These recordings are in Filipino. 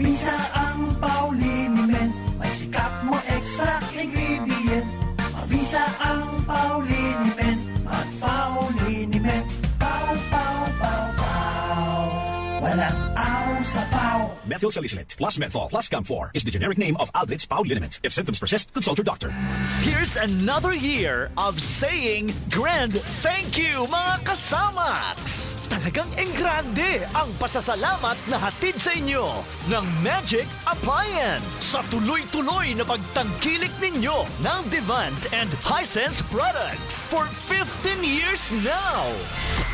Mabisa ang Pauliniment, may sikap mo extra ingredient. Mabisa ang Pauliniment, mag-Pauliniment. Pau, pau, pau, pau. Walang aw sa pau. Methyl salicylate plus menthol plus Camphor is the generic name of Alved's Pauliniment. If symptoms persist, consult your doctor. Here's another year of saying grand thank you, mga kasamax! Talagang engrande ang pasasalamat na hatid sa inyo ng Magic Appliance sa tuloy-tuloy na pagtangkilik ninyo ng Devant and Hisense products for 15 years now.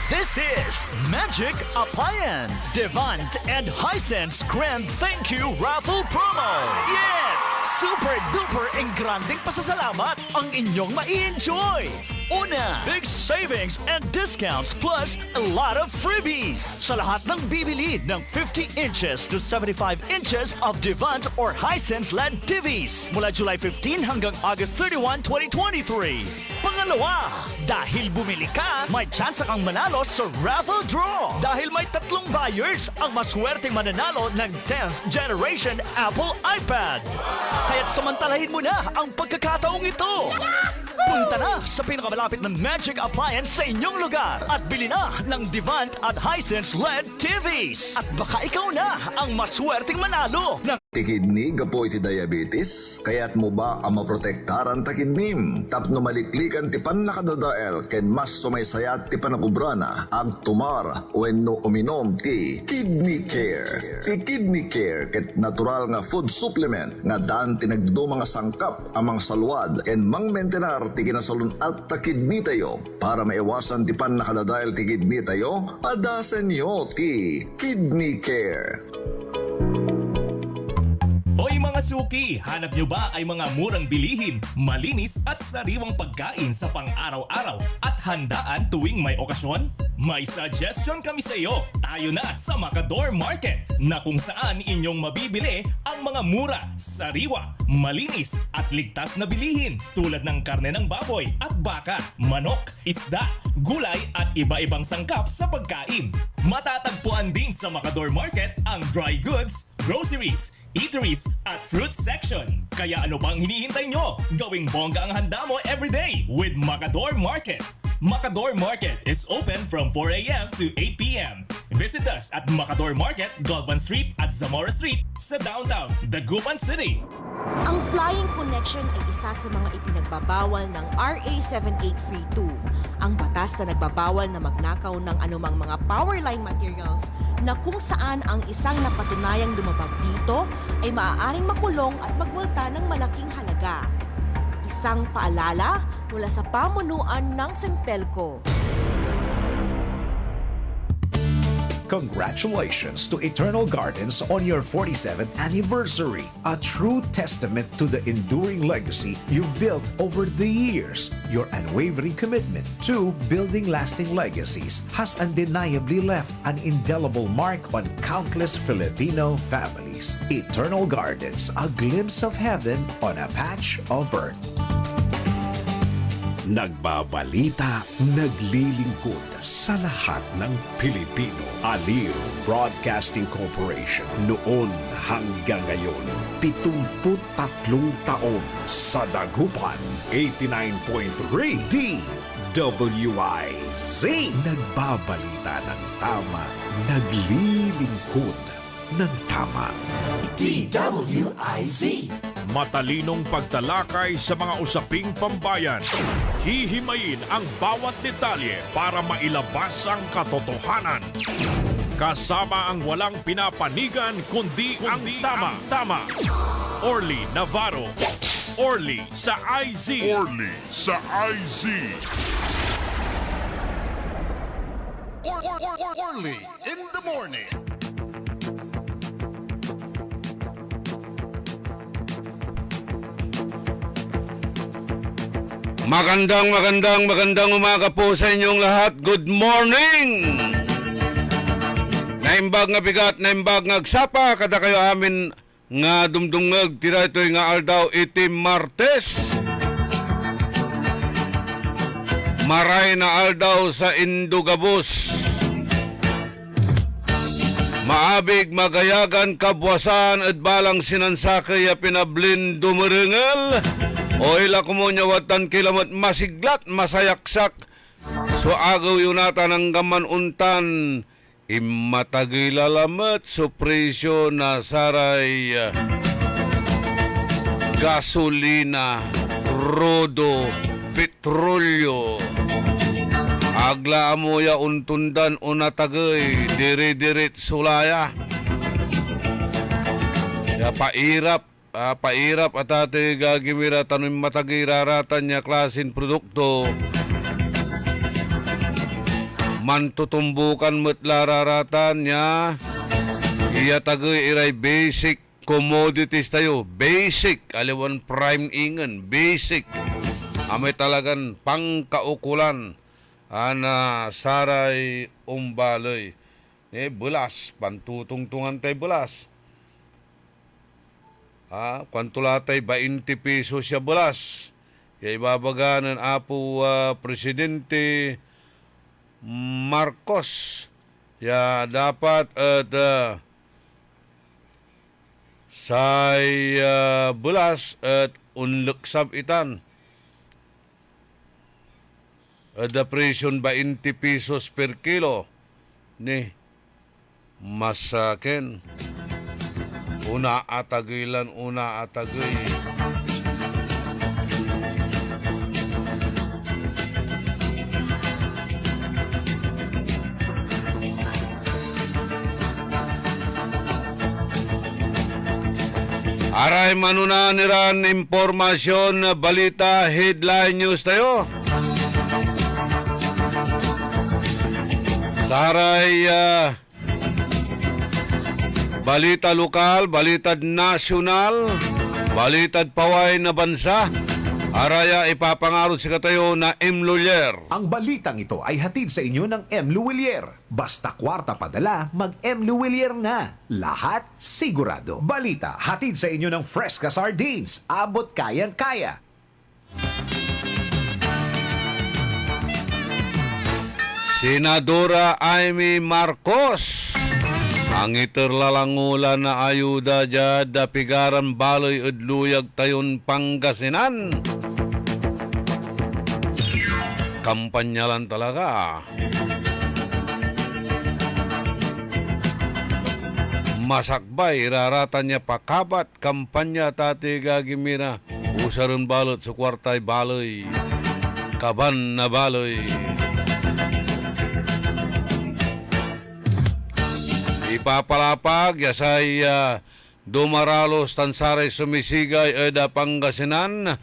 This is Magic Appliance Devant and Hisense Grand Thank You Raffle Promo. Yes! Super duper engranding pasasalamat ang inyong mai-enjoy. Una, big savings and discounts plus a lot of freebies sa lahat ng bibili ng 50 inches to 75 inches of Devant or Hisense LED TVs mula July 15 hanggang August 31, 2023. Pangalawa, dahil bumili ka, may chance kang manalo sa raffle draw. Dahil may 3 buyers ang maswerteng mananalo ng 10th generation Apple iPad. Kaya't samantalahin mo na ang pagkakataong ito. Punta na sa pinakamalapit ng Magic Appliance sa inyong lugar at bili na ng Devant at Hisense LED TVs. At baka ikaw na ang maswerteng manalo ng Tikidni gapo iti diabetes, kaya't mo ba ang maprotektaran takidnim? Tapno maliklikan ti pan nakadadael, ken mas sumaysayat ti panakubrana, ang tumar wenno uminom ti Kidney Care. Ti Kidney Care ket natural nga food supplement nga daan tinagdo mga sangkap amang salwad ken mang mentenar ti kinasalun at takidni tayo. Para maiwasan ti pan nakadadael ti kidney tayo, padasen nyo ti Kidney Care. Hoy mga suki, hanap nyo ba ay mga murang bilihin, malinis at sariwang pagkain sa pang-araw-araw at handaan tuwing may okasyon? May suggestion kami sa iyo. Tayo na sa Macador Market na kung saan inyong mabibili ang mga mura, sariwa, malinis at ligtas na bilihin tulad ng karne ng baboy at baka, manok, isda, gulay at iba-ibang sangkap sa pagkain. Matatagpuan din sa Macador Market ang dry goods, groceries, eateries at fruit section. Kaya ano bang hinihintay nyo? Gawing bongga ang handa mo everyday with Macador Market. Macador Market is open from 4 a.m. to 8 p.m. Visit us at Macador Market, Galvan Street at Zamora Street sa downtown, Dagupan City. Ang flying connection ay isa sa mga ipinagbabawal ng RA 7832, ang batas na nagbabawal na magnakaw ng anumang mga power line materials na kung saan ang isang napatunayang lumabag dito ay maaaring makulong at magmulta ng malaking halaga. Isang paalala mula sa pamunuan ng Sentelco. Congratulations to Eternal Gardens on your 47th anniversary, a true testament to the enduring legacy you've built over the years. Your unwavering commitment to building lasting legacies has undeniably left an indelible mark on countless Filipino families. Eternal Gardens, a glimpse of heaven on a patch of earth. Nagbabalita, naglilingkod sa lahat ng Pilipino. Aliw Broadcasting Corporation noon hanggang ngayon. 73 taon sa Dagupan. 89.3 DWIZ. Nagbabalita ng tama, naglilingkod ng tama. DWIZ. Matalinong pagtalakay sa mga usaping pambayan. Hihimayin ang bawat detalye para mailabas ang katotohanan. Kasama ang walang pinapanigan kundi ang tama. Orly Navarro. Orly sa IZ. Orly sa IZ. Orly in the morning. Magandang umaga po sa inyong lahat. Good morning! Naimbag nga bigat, naimbag nga agsapa, kada kayo amin nga dumdungag, tira ito'y nga aldaw iti Martes. Maray na aldaw sa Indugabos. Inabig magayagan kabwasan at balang sinansakay ya pinablin dumerengal. O ila kumunyawatan kilamat masiglat masayaksak. So agaw yunatan ang gaman untan. Imatagilalamat so presyo na saray gasolina, rodo, petrolyo. Agla amoya untundan unatagay dire-dirit sulaya. Ya pairap at ate gagimira tanim matagiraratan niya klasin produkto. Mantutumbukan metlararatan niya. Iya tagay iray basic commodities tayo. Basic. Aliwan prime ingan. Basic. Amay talagan pangkaukulan. Ana saray umbaloy. Bulas. Pantutungtungan tayo bulas. Kwantula tayo 20 pesos siya bulas. Ibabaganan apo Presidente Marcos. Dapat at say bulas at unluksab itan. The presyon 20 pesos per kilo ni masaken. Una atagilan, una atagay. Aray manuna niran impormasyon, balita, headline news tayo. Saray balita lokal, balita nasyonal, balita paway na bansa. Araya ipapangarot si katayo na M. Lulier. Ang balitang ito ay hatid sa inyo ng M. Luwilier. Basta kwarta padala, mag-M. Luwilier na. Lahat sigurado. Balita hatid sa inyo ng Fresca Sardines. Abot kayang-kaya. Senadora Amy Marcos. Ang iterlalangulan na ayuda dyan dapigaran baloy udluyag tayon Pangasinan. Kampanya lang talaga. Masakbay, iraratan niya pakabat kampanya tati gagimira. Usaron balot sa kwartay baloy. Kaban na baloy. Ipapalapag, yasay dumaralos tansaray sumisigay eda Pangasinan.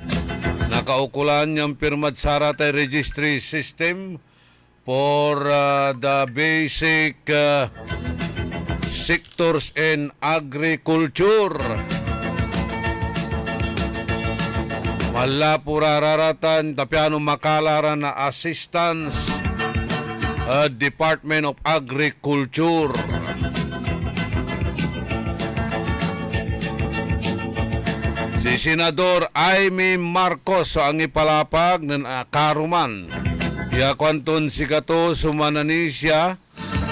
Nakaukulan niyang pirmad saratay registry system for the basic sectors in agriculture. Wala purararatan tapiano makalaran na assistance Department of Agriculture. Si Senador Amy Marcos ang ipalapag ng karuman. Ya kwanton si kato sumananisya,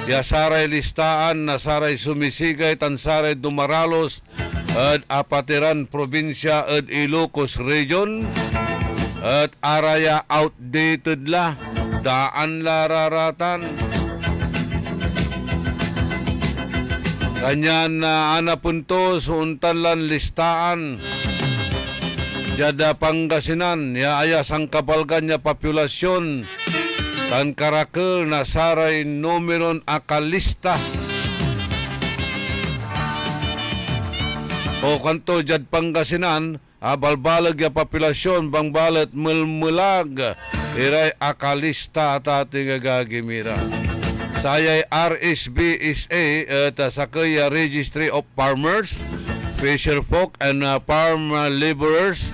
ya saray listaan na saray sumisigay tan saray dumaralos at apatiran probinsya at Ilocos Region at araya outdated la, daan lararatan. Kanyan na anapunto suntan lan listaan. Jada Pangasinan, ya ayas ang kapalgan niya populasyon. Tan karakel na saray numeron akalista. O kanto jad Pangasinan, balbalag ya populasyon, bang balat mulmulag. Iray akalista at ating gagimira. Sayay RSBSA at sakay Registry of Farmers, Fisher Folk and Farm Laborers.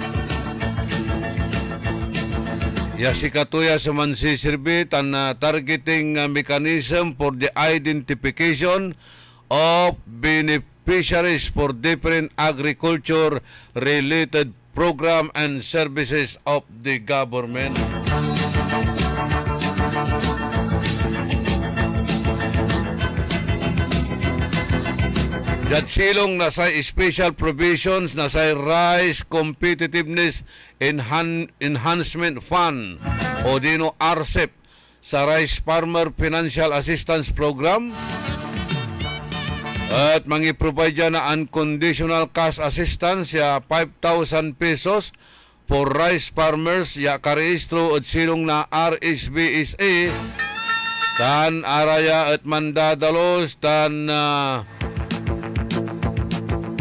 Yasikatuya sa mansisirbi tan targeting mechanism for the identification of beneficiaries for different agriculture-related program and services of the government. At silong nasa special provisions nasa Rice Competitiveness Enhancement Fund o dino RCEP sa Rice Farmer Financial Assistance Program at mangi-provide dyan na unconditional cash assistance ya 5,000 pesos for rice farmers ya karehistro at silong na RSBSA tan araya at mandadalos tan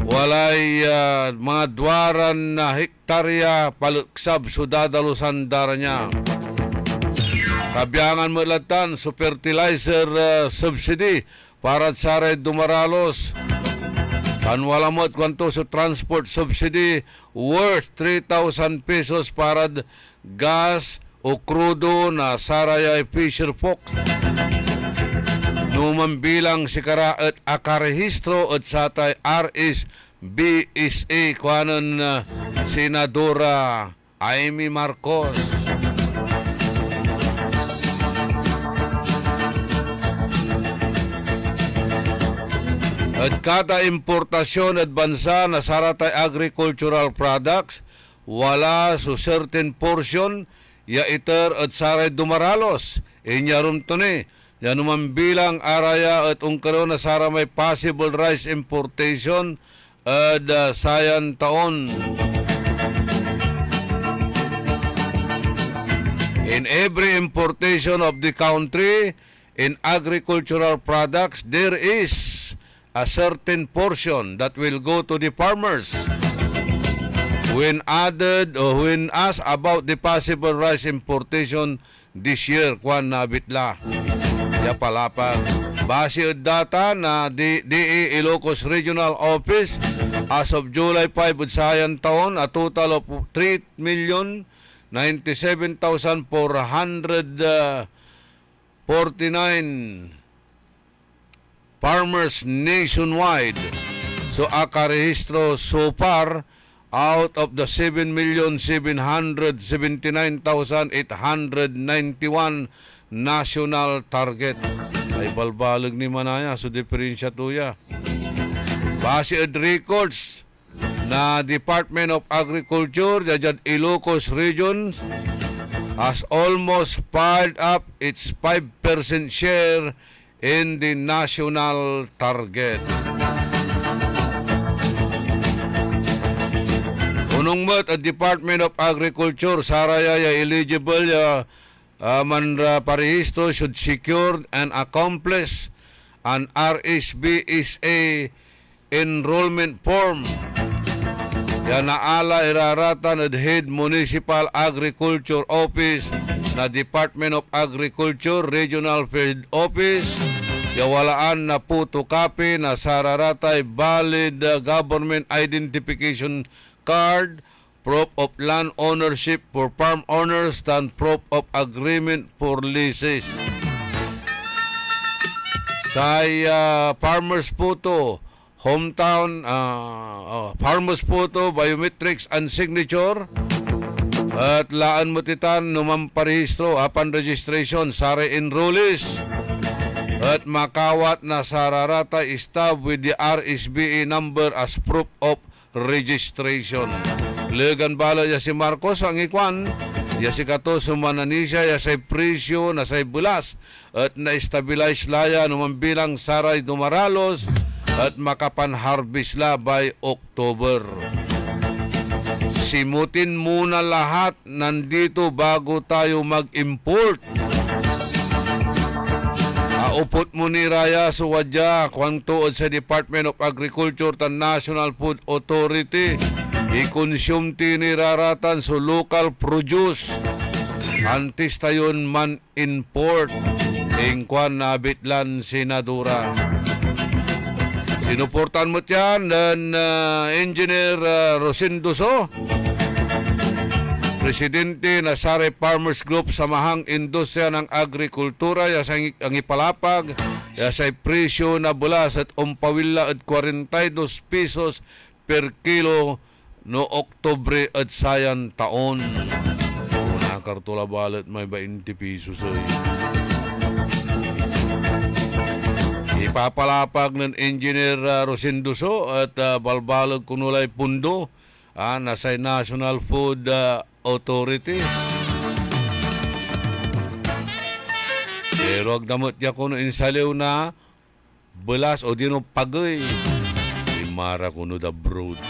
walay mga duwaran na hektarya paluksab sudadalusan dara niya. Kabiyangan mo latan sa fertilizer subsidy para sa dumaralos. Kanwala mo at kwanto sa transport subsidy worth 3,000 pesos para gas o krudo na saraya Fisher Fox. Numambilang si kara at akarehistro at satay RSBSA kuanon Senadora Amy Marcos. At kada importasyon at bansa na saratay agricultural products wala so certain portion ya iter at saray dumaralos inyarum to ni yan naman bilang araya at ungkaroon na sara may possible rice importation at sayan taon. In every importation of the country in agricultural products, there is a certain portion that will go to the farmers. When added or when asked about the possible rice importation this year, kwan nabitla. Ya palapag. Base data na DE Ilocos Regional Office as of July 5 sayan taon, a total of 3,97,449 farmers nationwide. So akarehistro so far out of the 7,779,891 national target. Ay balbalag ni manaya so diferensya tuya. Base at records na Department of Agriculture dyan Ilocos Region has almost piled up its 5% share in the national target. Unong mat at Department of Agriculture saraya eligible parehistro should secure and accomplish an RSBSA enrollment form. Yan naala iraratan at Head Municipal Agriculture Office na Department of Agriculture Regional Field Office. Yawalaan na photocopy na sararatay valid government identification card, proof of land ownership for farm owners, and proof of agreement for leases. Sa farmers photo, hometown, farmers photo, biometrics and signature, at laan mo titan numamparehistro upon registration sare enrollees at makawat na sararata stab with the RSBA number as proof of registration. Legan bala ya si Marcos ang ikwan, ya si kato sumananisya ya say presyo na say bulas at na-stabilize laya naman bilang saray dumaralos at makapan-harvest la by October. Simutin muna lahat nandito bago tayo mag-import. Upot mo ni Raya Suwadya kung tuod sa Department of Agriculture and National Food Authority i-consume tiniraratan sa local produce antes tayon man import ingkwan nabitlan Senadora. Sinuportan mo yan ng Engineer Rosendo So, Presidente na Sare Farmers Group Samahang Industriya ng Agrikultura ya sa ang ipalapag ya sa presyo na bulas at umpawila at 42 pesos per kilo no Oktubre at sayan taon. Una kartula balat may 20 pesos ay. ipapalapag ng Engineer Rosinduso at balbalag kunulay pundo nasa National Food Authority. Pero agdamot niya kuno insaliw na belas o dino pagay. Imara kuno da brood.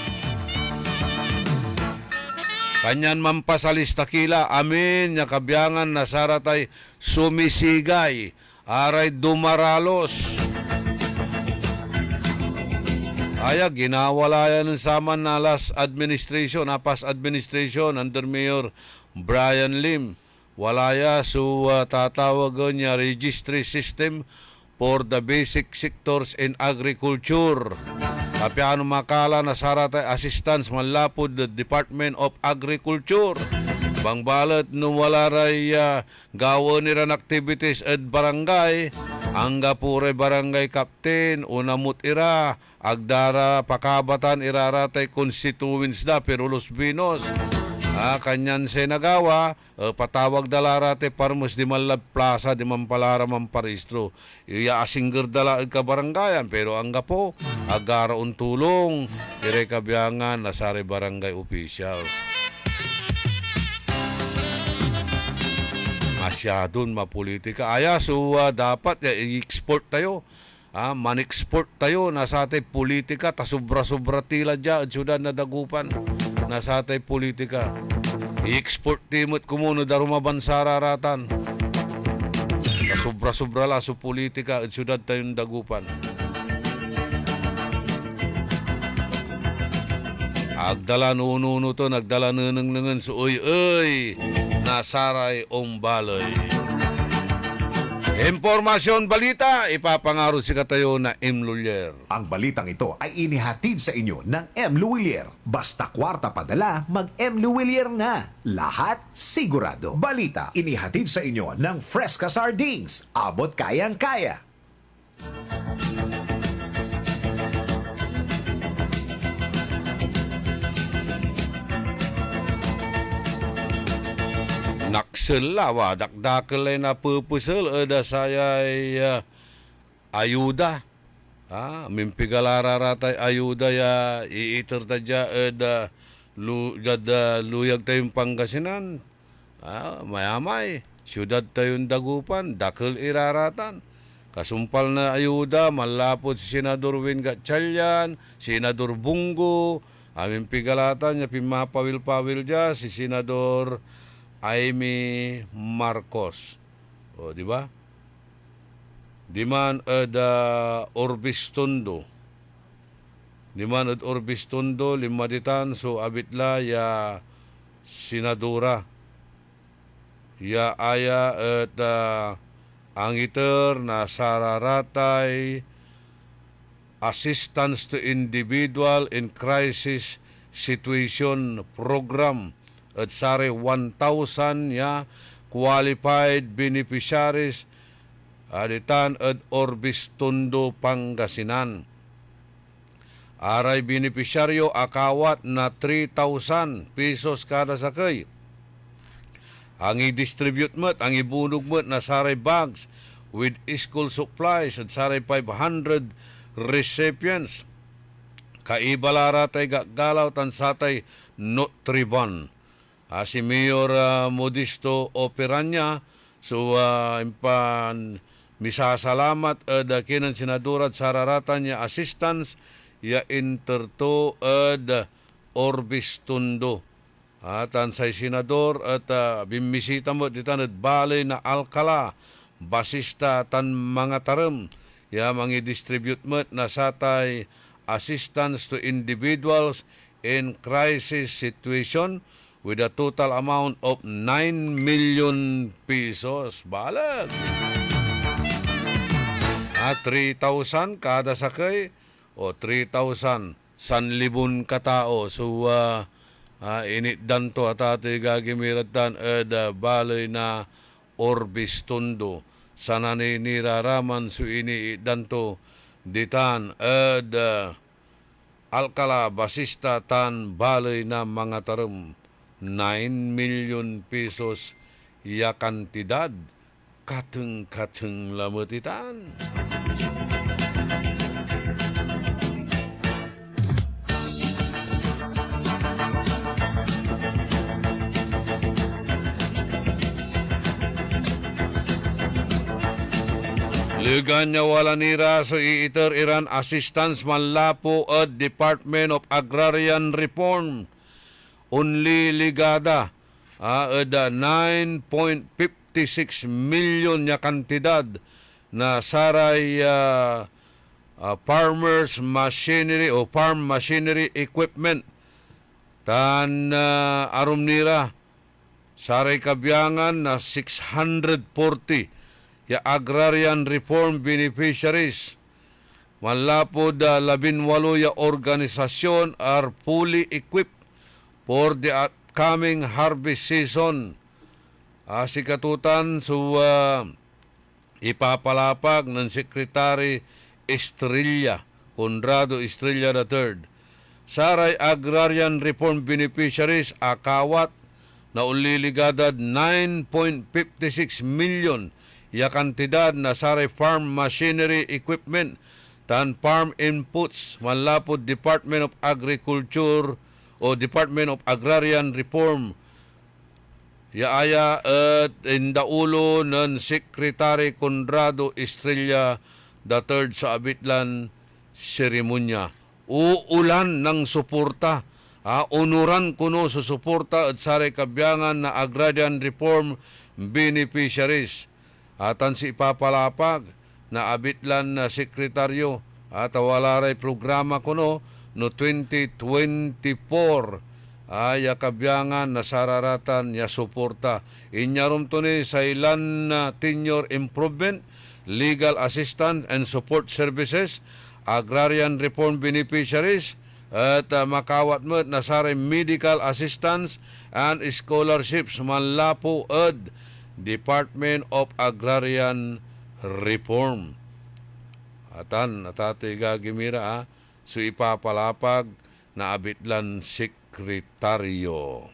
Kanyan mampasalista kila, amin, nya kabyangan na saratay sumisigay, aray dumaralos. Aya, ginawala yan ng saman na last administration, past administration, under Mayor Brian Lim. Wala ya, so tatawagan niya registry system for the basic sectors in agriculture. Kapiano makala na saratay assistance manlapod the Department of Agriculture. Bangbalat no wala ray gawa niran activities at barangay. Angga pure barangay captain, unamut ira, agdara pakabatan iraratay constituents da pero Los Pinos. Kanyan senagawa, patawag dalarate parmos di malab plaza di mampalara mamparistro. Iya asingger dala ka barangayan pero angga po agara untulong ire kabyangan nasari barangay officials. Masyadon mapolitika. Aya so dapat i-export tayo. Man-export tayo nasa atay politika ta sobra-sobra tila dya at syudad na dagupan nasa atay politika. I-export timot kumuno daruma bansara ratan. Ta sobra-sobra la sa politika at syudad tayong dagupan. Agdala nuno to, nagdala nanang sa uy nasaray ombalay. Impormasyon balita, ipapangaro si katayo na M. Lulier. Ang balitang ito ay inihatid sa inyo ng M. Luwilier. Basta kwarta padala, mag-M. Luwilier na. Lahat sigurado. Balita, inihatid sa inyo ng Fresca Sardines. Abot kayang-kaya. Nakselawa, dakdakel na pupusel ada saya ayuda. Mimpigalara ratay ayuda ya iiter tadya ada luyag tayong Pangasinan. Mayamay, syudad tayong dagupan, dakil iraratan. Kasumpal na ayuda, malapot si Senador Win Gatchalian, Senador Bungo, aming pigalatan niya pimapawil-pawil dya, si Senador Amy Marcos. O, di ba? Diman Orbis Tondo. Diman Orbis Tondo, limaditan, so abitla ya senadora. Ya aya at ang iter na sararatay Assistance to Individual in Crisis Situation Program at sare 1,000 ya qualified beneficiaries aditan at Orbis Tondo, Pangasinan. Aray beneficiaryo akawat na 3,000 pesos kada sakay. Ang i-distribute mo't, ang ibunog mo't na saray bags with school supplies at saray 500 recipients. Kaibalara tay gagalaw tan satay Nutribon. Si Mayor Modisto Operanya, so impan misasalamat kinan senador at sararatan niya assistance ya interto ad Orbis Tondo. Tan say senador at bimisita mo ditan at balay na Alcala, basista tan mga taram, ya mangi distribute mo na satay assistance to individuals in crisis situation with a total amount of 9 million pesos. Balag! 3,000 kada sakay o 3,000 1,000 katao. So, initdan to at ati gagimiratan balay na Orbis Tondo. Sa naniniraraman so iniitdan to ditan Alcala, basista tan balay na mga tarum. 9 million pesos ya kantidad kateng-kateng lametitan. Duganya wala nira so iiter Iran assistance manlapo at Department of Agrarian Reform. Unli ligada ada 9.56 million nya kantidad na saray farmers machinery o farm machinery equipment tan arum nira saray kabyangan na 640 ya agrarian reform beneficiaries. Manlapod 18 ya organisasyon are fully equipped for the upcoming harvest season. Sikatutan so ipapalapag ng Secretary Estrella, Conrado Estrella III. Saray agrarian reform beneficiaries akawat na uliligada 9.56 million ya kantidad na saray farm machinery equipment tan farm inputs manlapod Department of Agriculture o Department of Agrarian Reform yaaya at indaulo ng Secretary Conrado Estrella III sa abitlan seremonya. Uulan ng suporta. Unuran kuno sa suporta at saray kabyangan na agrarian reform beneficiaries. Atan si ipapalapag na abitlan na sekretaryo at walaray programa kuno no 2024 ay kabyangan na sararatan ya suporta. Inyarum to ni sa ilan na tenure improvement, legal assistance and support services, agrarian reform beneficiaries, at makawat mo na saray medical assistance and scholarships manlapo ad Department of Agrarian Reform. Atan atate gagimira so ipapalapag na abitlan sekretaryo.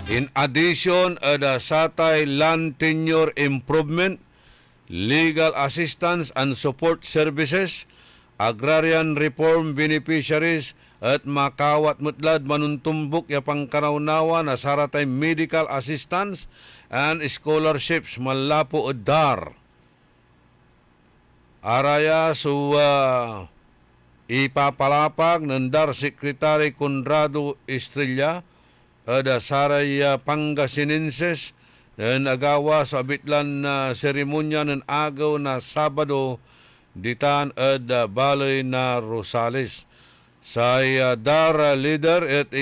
In addition, ada satay land tenure improvement, legal assistance and support services, agrarian reform beneficiaries, at makawat mutlad manuntumbok ya pangkarawnawa na saratay medical assistance and scholarships malapo udar. Araya so ipapalapag ng DAR Secretary Conrado Estrella ada saray Pangasinenses na nagawa sa abitlan na seremonya ng agaw na Sabado ditan at Balay na Rosales. Sa DAR leader at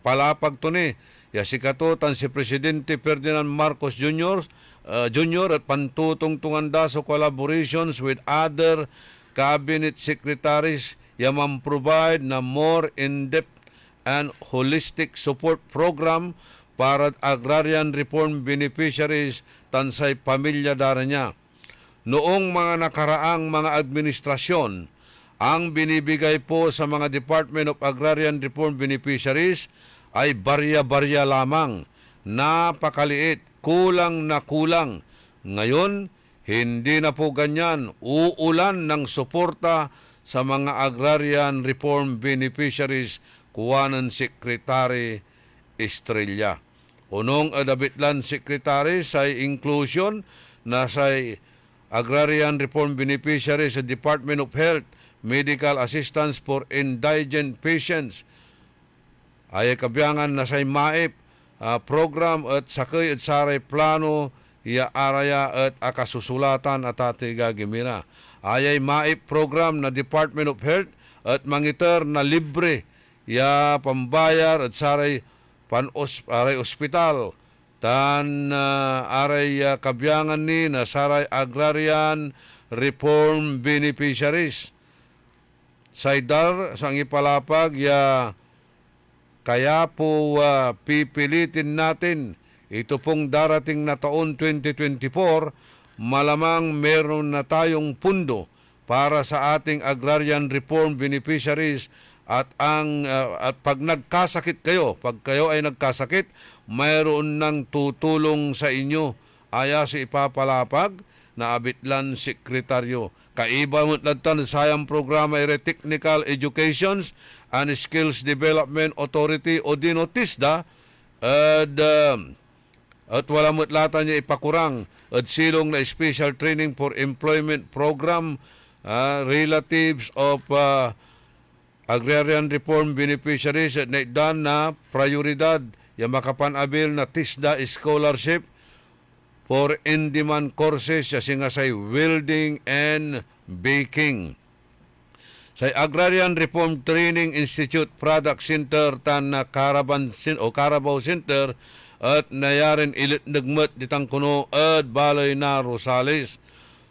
palapag to ni sikatutan si Presidente Ferdinand Marcos Jr. At pantutong-tunganda sa collaborations with other cabinet secretaries provide na more in-depth and holistic support program para agrarian reform beneficiaries tansay pamilya dara niya. Noong mga nakaraang mga administrasyon, ang binibigay po sa mga Department of Agrarian Reform Beneficiaries ay barya-barya lamang, napakaliit, kulang na kulang. Ngayon, hindi na po ganyan. Uulan ng suporta sa mga Agrarian Reform Beneficiaries kuwanan Secretary Estrella. Unong adabitlan Secretary sa inclusion na sa Agrarian Reform Beneficiaries sa Department of Health, medical assistance for indigent patients. Ay kabyangan na say MAIP program at sakay at saray plano ya araya at akasusulatan at ati gagimira. Ayay MAIP program na Department of Health at mangiter na libre ya pambayar at saray aray ospital tan aray kabyangan ni na saray agrarian reform beneficiaries. Saydar sang ipalapag kaya po pipilitin natin ito pong darating na taon 2024, malamang meron na tayong pundo para sa ating agrarian reform beneficiaries at pag nagkasakit kayo, pag kayo ay nagkasakit, mayroon ng tutulong sa inyo. Aya si ipapalapag na abitlan sekretaryo. Kaiba mo tatan sayang programa ire Technical Educations and Skills Development Authority o DINOTISDA at wala mutlatan niya ipakurang at silong na special training for employment program relatives of agrarian reform beneficiaries at naidaan na prioridad yung makapanabil na TISDA scholarship for in-demand courses sa singasay welding and baking. Sa Agrarian Reform Training Institute Product Center tan na Carabao Center at nayarin ilit nagmat ditang kuno at balay na Rosales.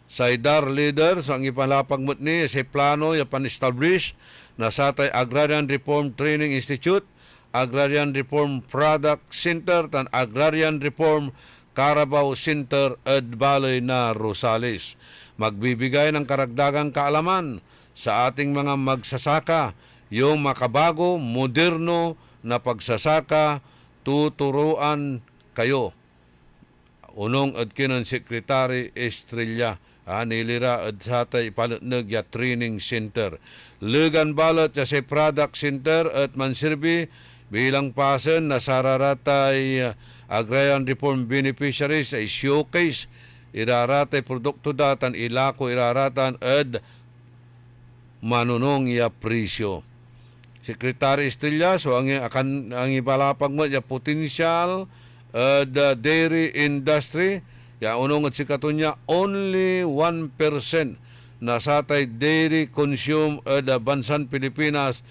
Sa DAR leaders ang ipalapag mo't ni sa plano ya pan-establish na satay Agrarian Reform Training Institute, Agrarian Reform Product Center tan Agrarian Reform Carabao Center at balay na Rosales. Magbibigay ng karagdagang kaalaman sa ating mga magsasaka, yung makabago, moderno na pagsasaka, tuturuan kayo. Unong adkinan Secretary Estrella, nilira at satay palatnag ya training center. Legan balot ya sa product center at mansirbi bilang pasen na sararatay agrarian reform beneficiaries ay showcase iraratay produkto datan ilako iraratan at manunong ya presyo. Secretary Estrella, so ang ipalapag mo ya potensyal the dairy industry, ya unong at sikatunya only 1% na satay dairy consume at bansan Pilipinas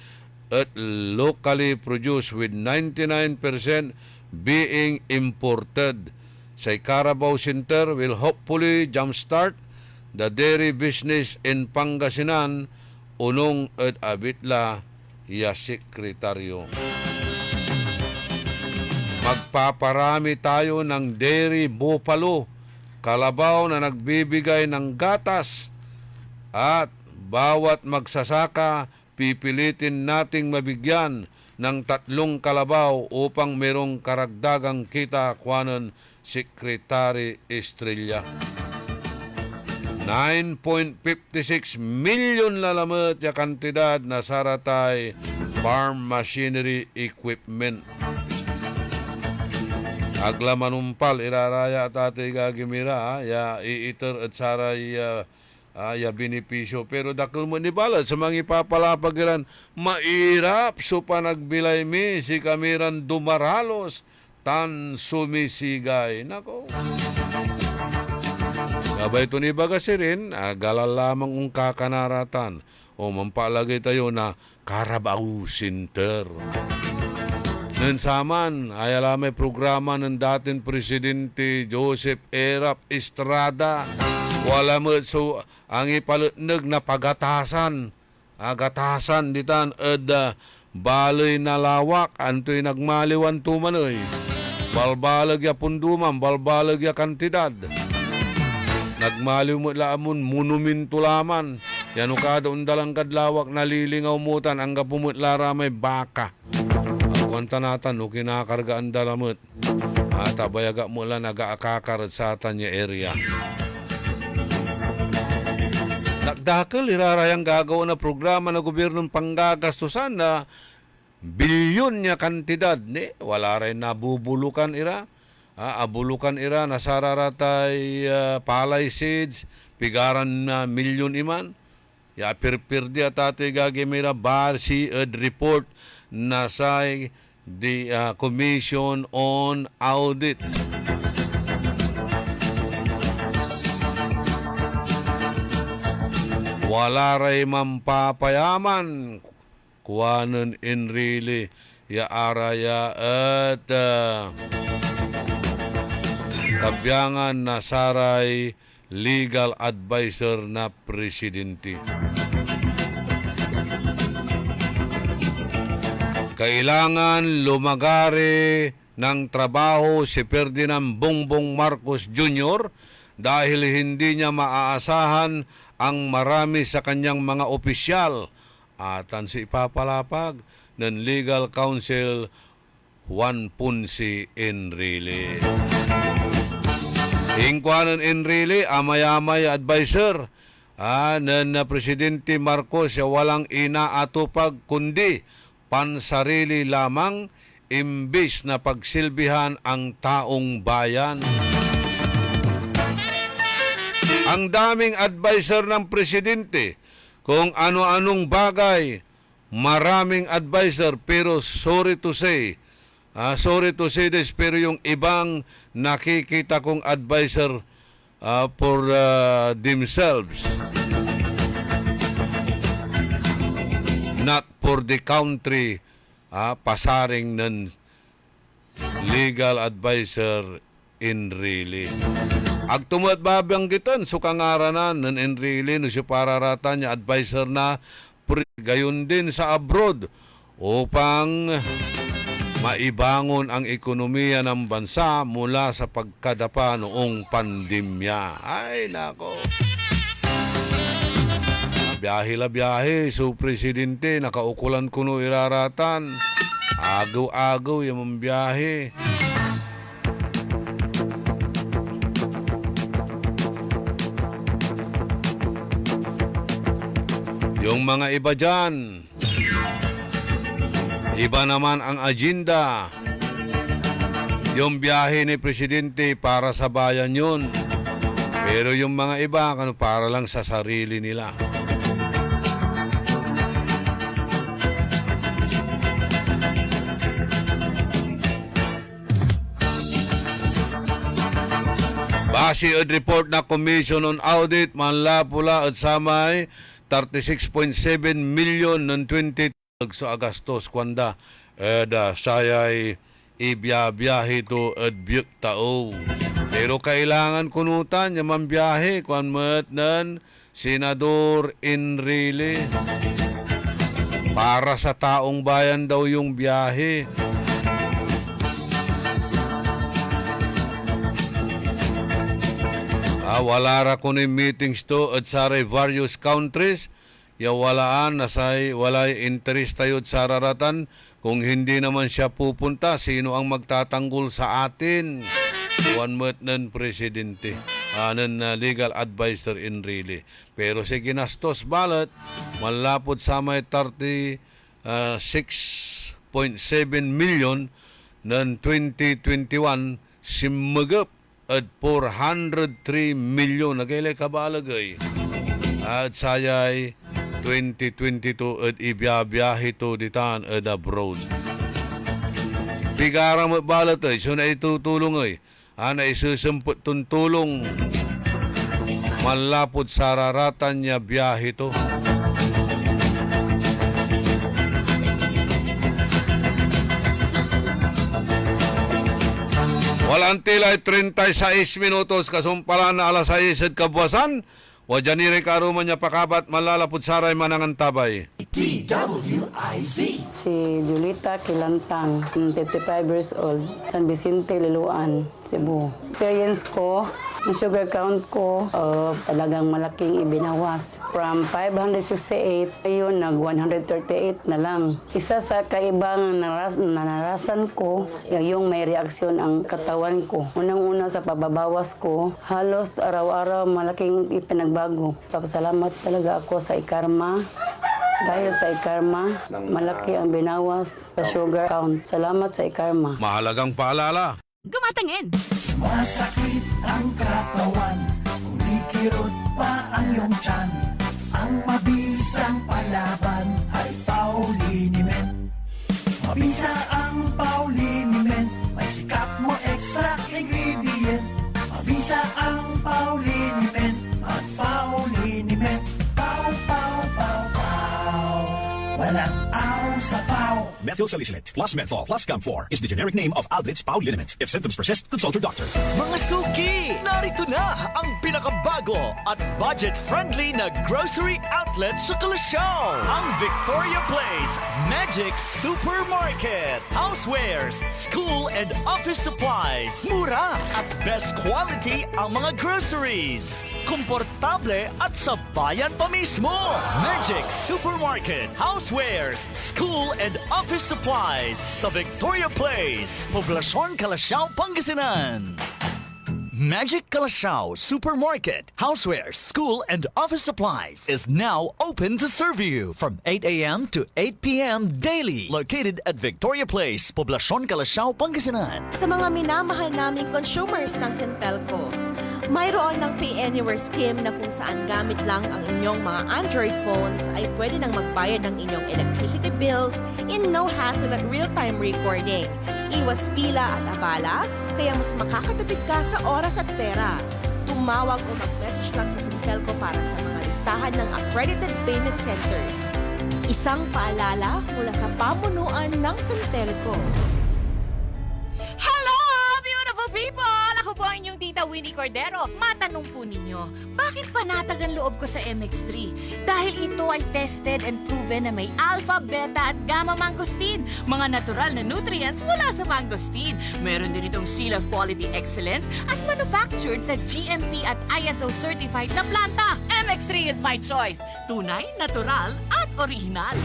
at locally produced with 99% being imported. Sa Carabao Center will hopefully jumpstart the dairy business in Pangasinan, unong at abitla ya sekretaryo. Magpaparami tayo ng dairy buffalo, kalabaw na nagbibigay ng gatas, at bawat magsasaka pipilitin nating mabigyan ng 3 kalabaw upang merong karagdagang kita, kuwanan Secretary Estrella. 9.56 million lalamat ya kantidad na saratay farm machinery equipment. Agla manumpal iraraya at ati gagimira ya iiter at saray ya benepisyo. Pero dakil mo ni balad sa mga ipapalapagiran mairap so panagbilay mi si kamiran dumaralos tan sumisigay. Nako. Gabay ito ni Bagasirin, galal lamang ang kakanaratan o mampalagay tayo na Carabao Center. Nansaman, ay alam may programa ng dating Presidente Joseph Erap Estrada. Wala mo so ang ipalutnag na pagatasan. Agatasan ditan ed balay na lawak antoy nagmaliwan tumanoy. Balbalag ya punduman, balbalag ya kantidad. Nagmaliw mo laamon, monumento laman. Yan kada undalang kadlawak nalilingaw mutan ang gapumutlara may baka. Kwanta natan, no kinakargaan dalamot. At abayaga mo lang nag-aakakar sa tanya area. Nagdakil, irarayang gagawa na programa na gobyernong panggagastusan na bilyon niya kantidad. Wala rin nabubulukan ira. Abulukan ira, nasararatay palay seeds, pigaran na milyon iman. Ya pirpirdi at ato'y gagimira barsi ed report na say the Commission on Audit. Wala ray mampapayaman kuwanan in really ya araya at kabyangan na saray legal advisor na presidente. Kailangan lumagari ng trabaho si Ferdinand Bongbong Marcos Jr. dahil hindi niya maaasahan ang marami sa kanyang mga opisyal. Atan si ipapalapag ng Legal Counsel Juan Ponce Enrile. Hingkwanan Enrile, amayamay advisor na Presidente Marcos walang inaatupag kundi pansarili lamang imbis na pagsilbihan ang taong bayan. Ang daming advisor ng presidente kung ano-anong bagay, maraming advisor, pero sorry to say this, pero yung ibang nakikita kong advisor for themselves, not for the country, pasaring ng legal advisor in really. Ag tumat babanggitan so kangaranan ng in really no siya pararatan niya advisor na gayon din sa abroad upang maibangon ang ekonomiya ng bansa mula sa pagkadapa noong pandemya. Ay nako. Biyahe so presidente nakaukulan kuno iraratan. Agaw-agaw yung biyahe. Yung mga iba dyan, iba naman ang agenda. Yung biyahe ni Presidente para sa bayan yun. Pero yung mga iba, para lang sa sarili nila. Base od report na Commission on Audit, manlapula at samay 36.7 million ng 20 sa Agastos kwanda sayay ibiyabiyahe to adbyuk tao. Pero kailangan kunutan niya mambiyahe kung mat ng Senador Enrile. Para sa taong bayan daw yung biyahe. Wala ra kuno meetings to at saray various countries. Ya walaan nasay walay interest tayo sa raratan kung hindi naman siya pupunta, sino ang magtatanggol sa atin? One month ng presidente, ng legal advisor in really. Pero si ginastos balat, malapot sa may 36.7 million ng 2021 simagap at 403 million nagailay kabalagay. At sayay 2022 at ibiyabiyahe to ditan at abroad. Bigara mo balat ay, so na itutulong ay, na isusumpot tulong malapot sa raratan niya biyahe to. Walang tilay 36 minutos kasumpala na alas 6 at kabuwasan. Wajanire karuman niya pakabat malalapod saray manangan tabay. DWIZ. Si Julita Kilantang, 55 years old, San Vicente, Liloan, Cebu. Experience ko, ang sugar count ko, talagang malaking ibinawas. From 568, ayun, nag-138 na lang. Isa sa kaibang narasan ko, yung may reaksyon ang katawan ko. Unang-una sa pababawas ko, halos araw-araw malaking ipinagbago. Papasalamat talaga ako sa ikarma. Dahil sa ikarma, malaki ang binawas sa sugar count. Salamat sa ikarma. Mahalagang paalala. Gumatangin! Sumasakit ang katawan, kumikirot pa ang iyong tiyan. Ang mabisang palaban ay Pauliniment. Mabisa ang Pauliniment, may sikap mo extra ingredient. Mabisa ang Pauliniment, at Pauliniment. Pau, pau, pau, pau. Walang aw sa pau. Methyl salicylate plus menthol plus Gum4 is the generic name of Aldrich Pau Liniment. If symptoms persist, consult your doctor. Mga suki, narito na ang pinakabago at budget-friendly na grocery outlet sa Kalasyaw. Ang Victoria Place Magic Supermarket. Housewares, school and office supplies. Mura at best quality ang mga groceries. Komportable at sa bayan pa mismo. Magic Supermarket. Housewares, school and office supplies sa Victoria Place, Poblacion, Kalasyaw, Pangasinan. Magic Calasiao Supermarket, housewares, school, and office supplies is now open to serve you from 8 a.m. to 8 p.m. daily. Located at Victoria Place, Poblacion, Calasiao, Pangasinan. Sa mga minamahal naming consumers ng Sentelco, mayroon ng Pay Anywhere scheme na kung saan gamit lang ang inyong mga Android phones ay pwede nang magbayad ng inyong electricity bills in no hassle at real-time recording. Iwas pila at abala, kaya mas makakatipid ka sa oras at pera. Tumawag o mag-message lang sa Sentelco para sa mga listahan ng accredited payment centers. Isang paalala mula sa pamunuan ng Sentelco. Hello, beautiful people! Ako po ang inyong tita Winnie Cordero. Matanong po ninyo, bakit panatag ang loob ko sa MX3? Dahil ito ay tested and proven na may alpha, beta at gamma mangosteen. Mga natural na nutrients mula sa mangosteen. Meron din itong Seal of Quality Excellence at manufactured sa GMP at ISO certified na planta. MX3 is my choice. Tunay, natural at original.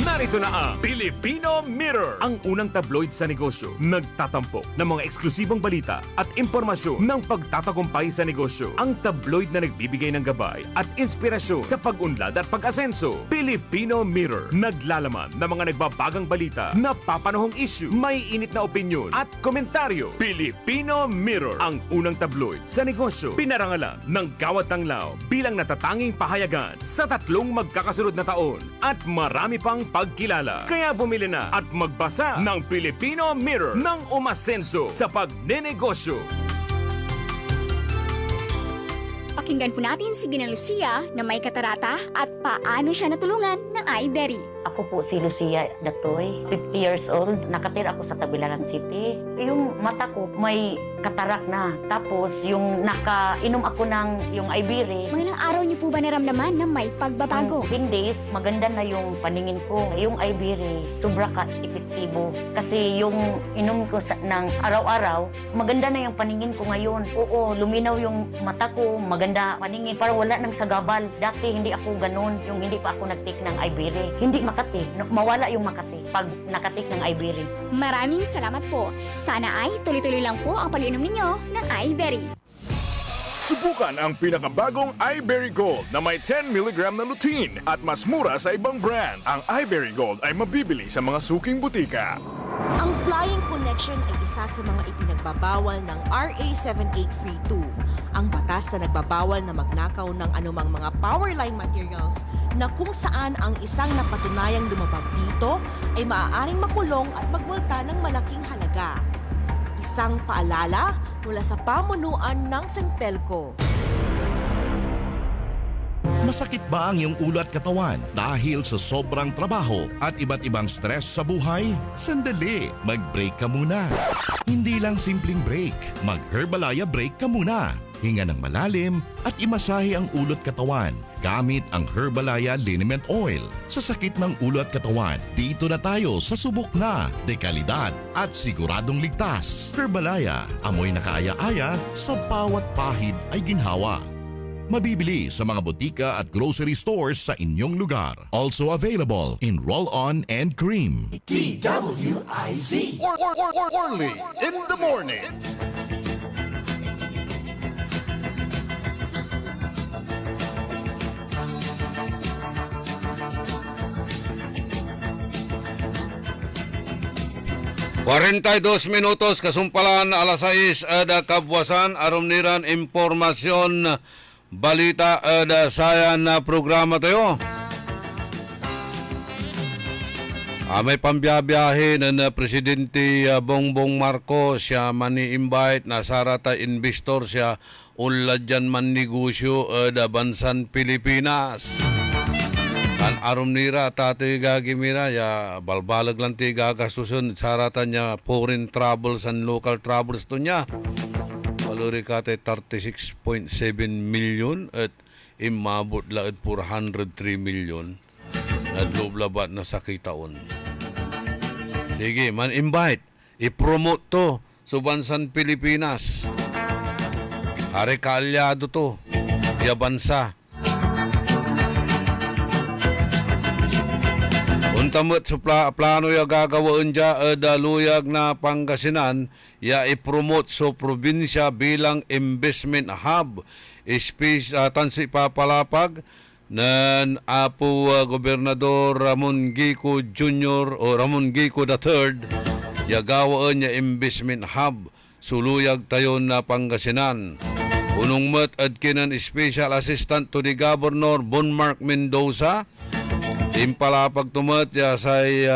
Narito na ang Filipino Mirror, ang unang tabloid sa negosyo. Nagtatampok ng mga eksklusibong balita at impormasyon ng pagtatagumpay sa negosyo. Ang tabloid na nagbibigay ng gabay at inspirasyon sa pag-unlad at pag-asenso. Filipino Mirror, naglalaman ng mga nagbabagang balita, napapanahong issue, may init na opinyon at komentaryo. Filipino Mirror, ang unang tabloid sa negosyo. Pinarangalan ng Gawad Tanglaw bilang natatanging pahayagan sa 3 magkakasunod na taon at marami pang pagkilala. Kaya bumili na at magbasa ng Filipino Mirror ng umasenso sa pagnenegosyo. Pakinggan po natin si Ginang Lucia na may katarata at paano siya natulungan ng iBerry. Ako po si Lucia Datoy, 50 years old. Nakatira ako sa Tabilaran City. Yung mata ko may katarak na. Tapos yung nakainom ako ng yung iBerry. Mga ilang araw niyo po ba naramdaman na may pagbabago? 10 days, maganda na yung paningin ko. Yung iBerry, sobra ka epektibo. Kasi yung inom ko ng araw-araw, maganda na yung paningin ko ngayon. Oo, luminaw yung mata ko, maganda paningin. Para wala nang sagabal. Dati hindi ako ganun. Yung hindi pa ako nag-take ng iBerry. Hindi Makati. Mawala yung Makati pag nakatik ng iBerry. Maraming salamat po. Sana ay tuloy-tuloy lang po ang pag-inom ninyo ng iBerry. Subukan ang pinakabagong iBerry Gold na may 10 mg na lutein at mas mura sa ibang brand. Ang iBerry Gold ay mabibili sa mga suking butika. Ang Flying Connection ay isa sa mga ipinagbabawal ng RA 7832, ang batas na nagbabawal na magnakaw ng anumang mga power line materials na kung saan ang isang napatunayang lumabag dito ay maaaring makulong at magmulta ng malaking halaga. Isang paalala mula sa pamunuan ng Sentelco. Masakit ba ang iyong ulo at katawan dahil sa sobrang trabaho at iba't ibang stress sa buhay? Sandali, mag-break ka muna. Hindi lang simpleng break, mag-Herbalaya break ka muna. Hinga ng malalim at imasahe ang ulo at katawan gamit ang Herbalaya Liniment Oil. Sa sakit ng ulo at katawan, dito na tayo sa subok na, dekalidad at siguradong ligtas. Herbalaya, amoy na kaaya-aya sa bawat pahid ay ginhawa. Mabibili sa mga botika at grocery stores sa inyong lugar. Also available in roll-on and cream. DWIZ. Orly in the morning. Dos minutos kasumpalan alas 6 ada kabwasan arom niran impormasyon balita ada saya na programa tayo. May pambiyabiyahe na Presidente Bongbong Marcos siya mani-invite na sarata investor siya ulad dyan man negosyo da bansan Pilipinas. Kan arom nira tate gagimira ya balbalag lang ti gagastusun sarata niya foreign travels and local travels to niya. Valori kate 36.7 million at imabot laad 403 million at loblabat na sa kitaon. Sige, man-invite. I-promote to sa bansan Pilipinas. Are kaalyado to. Ya bansa. Untamot sa plano ya gagawin dya daluyag na Pangasinan ya ipromote sa probinsya bilang investment hub. Tansi papalapag ng Apo Gobernador Ramon Gico Jr. o Ramon Gico III, yagawaan niya investment hub suluyag tayon na Pangasinan. Unong mat adkinan Special Assistant to the Governor Bonmark Mendoza, impalapag tumat ya say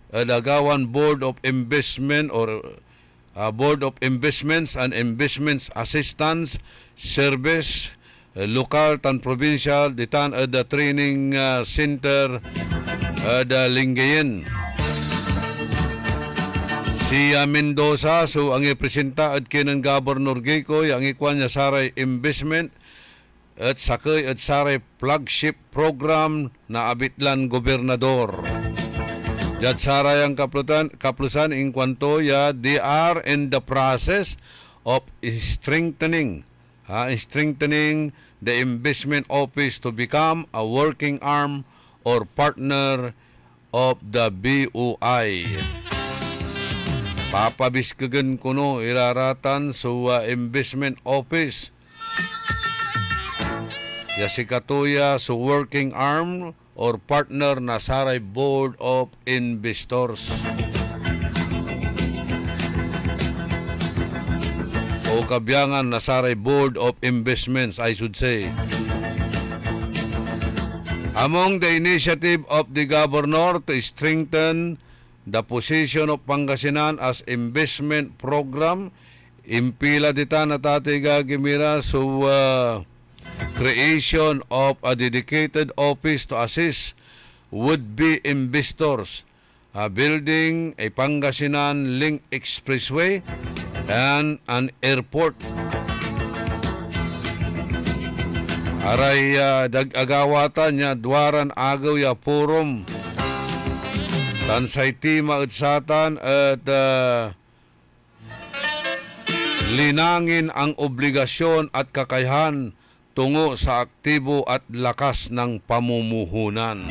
Dagawan Board of Investment or Board of Investments and Investments Assistance Service, lokal tan provincial ditan the training center the Lingayen. Si Mendoza so ang ipresenta at kinang Governor Gico ang ikwan niya saray investment at sakay at saray flagship program na abitlan gobernador. Yat saray ang kaplusan in kwanto ya they are in the process of strengthening the investment office to become a working arm or partner of the BOI. Papabiskagan ko no iraratan sa investment office. Yasikatuya sa working arm or partner na saray Board of Investors. O kabyangan na saray Board of Investments, I should say. Among the initiative of the Governor to strengthen the position of Pangasinan as investment program, impila dita na tatiga gimira so creation of a dedicated office to assist would-be investors, building a Pangasinan Link Expressway and an airport. Aray agawatan niya duwaran agaw ya forum tansay tima at satan at linangin ang obligasyon at kakayahan tungo sa aktibo at lakas ng pamumuhunan.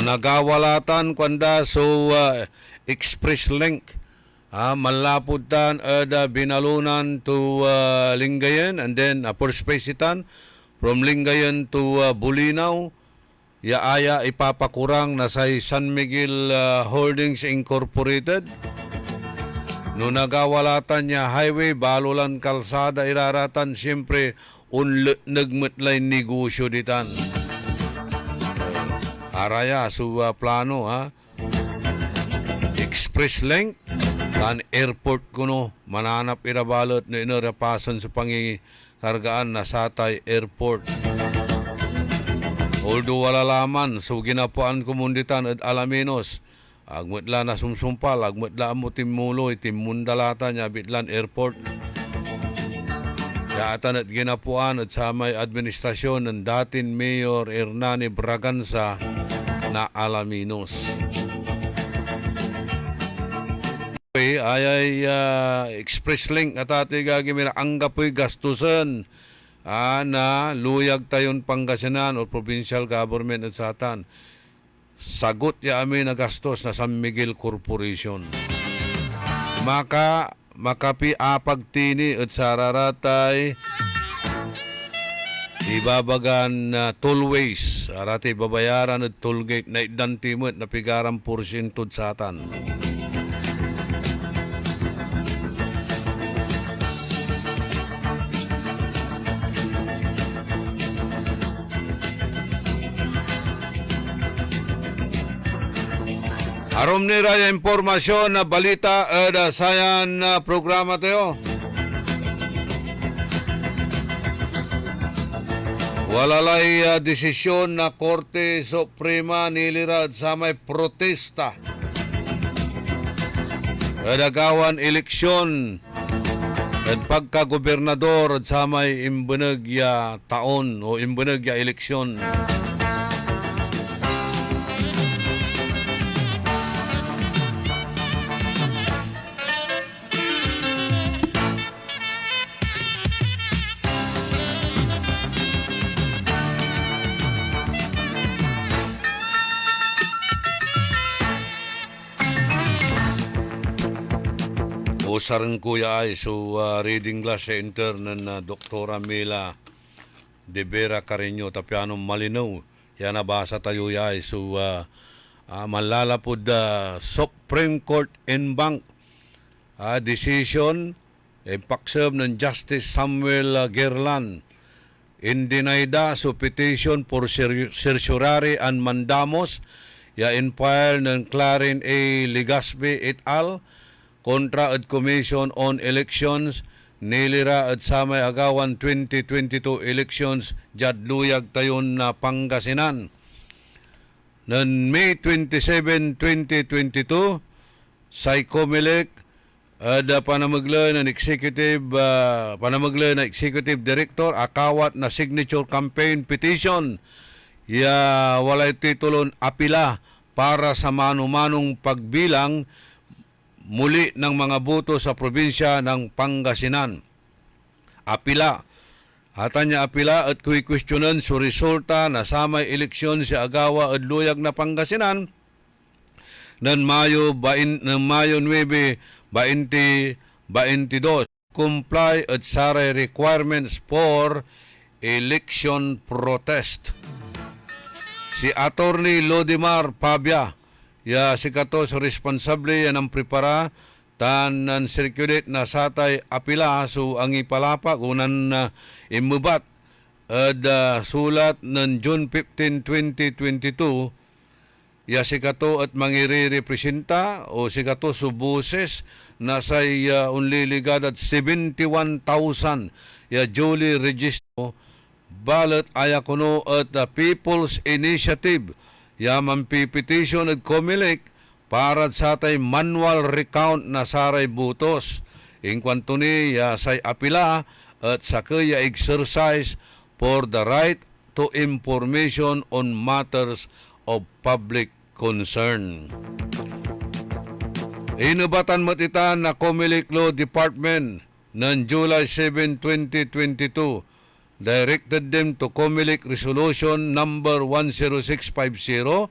Nagawalatan kwanda so Express Link malaputan binalunan to Lingayen and then Perspesitan from Lingayen to Bulinaw yaaya ipapakurang na sa San Miguel Holdings Incorporated. No nagawalatan niya highway balulan kalsada iraratan siyempre nagmetlay negosyo ditan. Araya so plano Express Link kan airport kuno mananap irabalot no inarapasan sa pangikargaan na Satay Airport. Although wala laman so ginapuan kumunditan at Alaminos agmutla na sumsumpal agmutla mo timuloy timundalata nya bitlan airport. Yaatan at ginapuan at sa may administrasyon ng dating Mayor Hernani Braganza na Alaminos. Ay Express Link at ati gagimira ang gapoy gastusan na luyag tayon Pangasinan o provincial government at satan. Sagot ya amin na gastos na San Miguel Corporation. Makapi apagtini at sararatay ibabagan tollways arati babayaran at tollgate na idantimot na pigarang porsyentod satan. Arom ni raya impormasyon na balita sayan programa tayo. Walalay desisyon na Korte Suprema nilirad sa may protesta. Dagawan eleksyon at pagka-gobernador at sa may imbanagya taon o imbanagya eleksyon. Usarang kuya ay so reading glass sa intern na Doktora Mila de Vera Carreño tapianong malinaw. Yan nabasa tayo ay so malalapod Supreme Court in Bank decision impaksab ng Justice Samuel Gerlan in denieda so petition for certiorari and mandamus ya in file ng Clarin A. Legaspi et al. Kontra at Commission on Elections nilira at samay agawan 2022 elections jadluyag tayon na Pangasinan. Noong May 27, 2022, sa COMELEC panamagla ng executive director akawat na signature campaign petition ya walay titulon apila para sa manumanong pagbilang muli ng mga boto sa probinsya ng Pangasinan. Apila. Hatan niya apila at kuy-questionan sa resulta na samay eleksyon sa agawa at luyag na Pangasinan ng Mayo 9, 2022 comply at saray requirements for election protest. Si Attorney Lodimar Pabia ya si katos responsable yan ang prepara tan nan circulate na satay apila so ang ipalapa kunan imubat ad sulat ng June 15, 2022 ya si kato at mangire-representa o si kato so boses na say unliligad at 71,000 ya duly register ballot ayakuno at People's Initiative ya mampipetition at COMELEC para sa tay manual recount na saray butos. In kwanto ni say apila at sa kaya exercise for the right to information on matters of public concern. Inubatan matitan na COMELEC Law Department ng July 7, 2022 directed them to COMELEC Resolution number 10650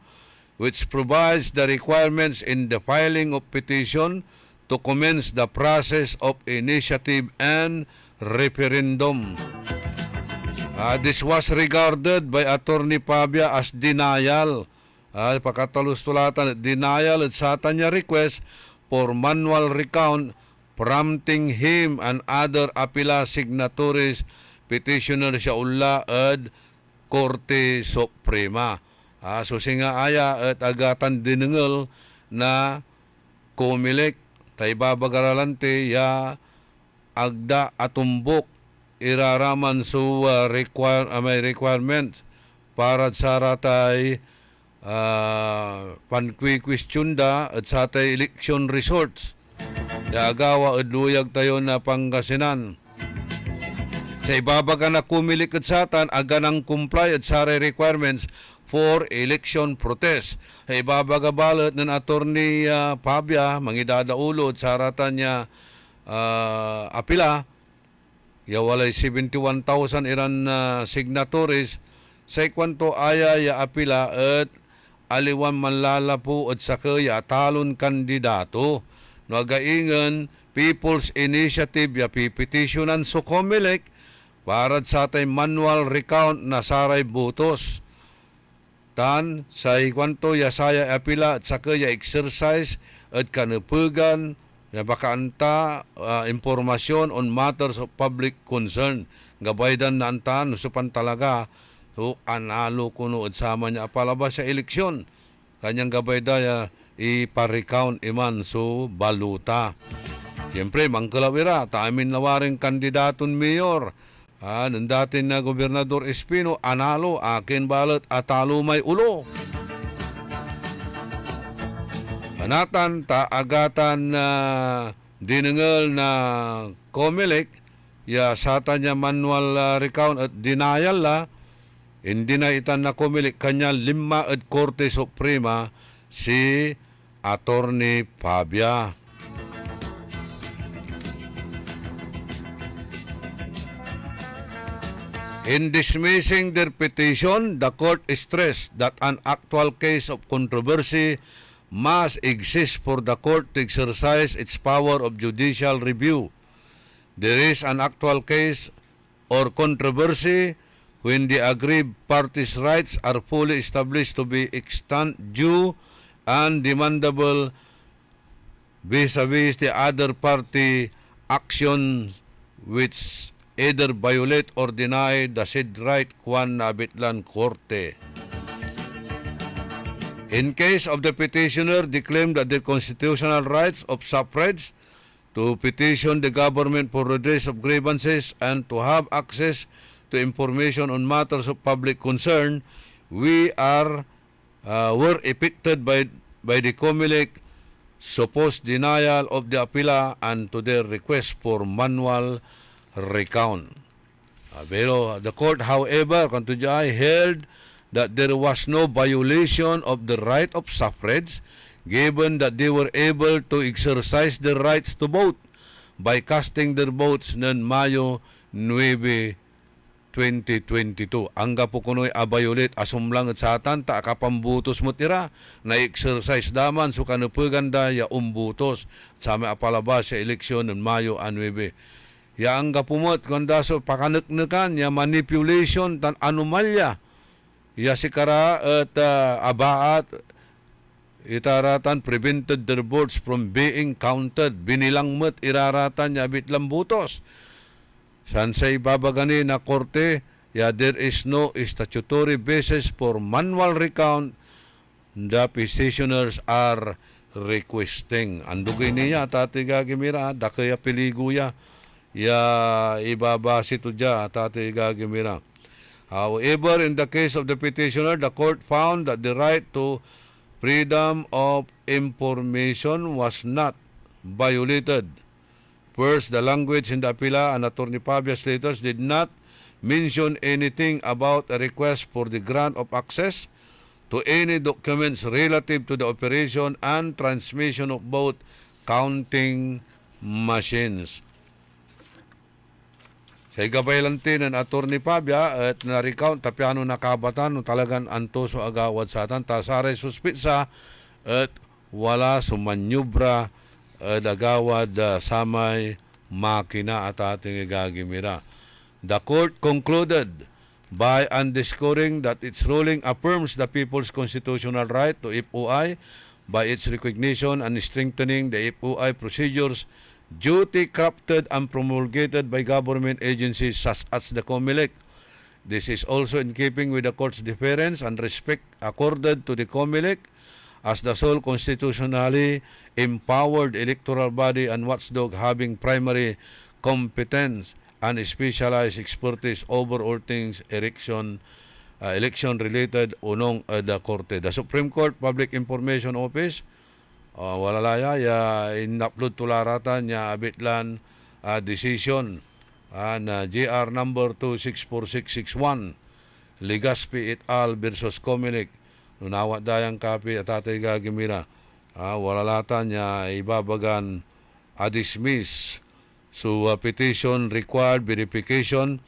which provides the requirements in the filing of petition to commence the process of initiative and referendum. This was regarded by Attorney Pabia as denial. Pagkatalustulatan, denial at satan niya request for manual recount prompting him and other apila signatories petitioner siya ula at Korte Suprema. So singa aya at agatan dinengel na COMELEC tay babagaralante ya agda atumbok iraraman so may requirements para sa ratay pankwi-question da at sa tay election results. Ya agawa at luyag tayo na Pangasinan. Sa ibabaga na COMELEC at satan, aganang comply at saray requirements for election protest. Sa ibabaga balot ng Attorney Pabia, mangidadaulo at saratan niya apila, yawalay 71,000 iran signatories, sa ikwanto aya ya apila at aliwan manlalapo at sakaya talon kandidato. Nagaingan People's Initiative ya pipetitionan so COMELEC para sa tay manual recount na saray butos. Tan sa ikwanto ya saya apila at sakaya exercise at kanupugan ya bakaanta impormasyon on matters of public concern. Gabaydan na antan usupan talaga so analo kuno at sama niya palabas sa eleksyon. Kanyang gabayda ya ipa-recount iman so baluta. Siyempre mangkalawira taamin lawaring kandidaton mayor. Nang dati na Gobernador Espino, analo, akin balot, atalo may ulo. Kanatan, taagatan na dinengel na COMELEC, ya sata niya manual recount at denial la, hindi na itan na COMELEC kanya 5 at Korte Suprema si Attorney Pabia. In dismissing their petition, the court stressed that an actual case of controversy must exist for the court to exercise its power of judicial review. There is an actual case or controversy when the aggrieved parties' rights are fully established to be extant, due, and demandable vis-a-vis the other party actions which either violate or deny the said right kwan nabitlan korte. In case of the petitioner, they claim that their constitutional rights of suffrage to petition the government for redress of grievances and to have access to information on matters of public concern were affected by the COMELEC supposed denial of the apela and to their request for manual recount. Pero the court, however, held that there was no violation of the right of suffrage given that they were able to exercise their rights to vote by casting their votes noong Mayo 9, 2022. Angga po kuno'y abayulit asumlang at satan ta kapambutos mo tira na exercise daman so kanupaganda ya umbutos sa may apalabas sa eleksyon ng Mayo 9. Ya angga pumot kanda so pakaneknekan ya manipulation tan anomalya ya sikara at abaat itaratan prevented their votes from being counted. Binilangmet iraratan ya bitlang butos. San sa ibabagani na korte, ya there is no statutory basis for manual recount the petitioners are requesting. Andugay niya, tati gagimira, dakaya piliguya, ya ibabasi to dya, tati gagimira. However, in the case of the petitioner, the court found that the right to freedom of information was not violated. First, the language in the apela and Attorney Pabia's letters did not mention anything about a request for the grant of access to any documents relative to the operation and transmission of both counting machines. Sa igabay ng Attorney Pabia at na-recount tapiano nakabatan no talagang antoso agawad sa atan tasare suspitsa at wala sumanyubra agawad samay makina at ating igagimira. The court concluded by underscoring that its ruling affirms the people's constitutional right to FOI by its recognition and strengthening the FOI procedures duty crafted and promulgated by government agencies such as the COMELEC. This is also in keeping with the court's deference and respect accorded to the COMELEC as the sole constitutionally empowered electoral body and watchdog having primary competence and specialized expertise over all things election-related unong the Korte. The Supreme Court Public Information Office walalaya ya in-upload tularatan ya abitlan decision na GR number 264661 Legaspi et al. Versus COMELEC nunawa dayang kapi at tatay gagimira walalatan ya ibabagan dismiss so petition required verification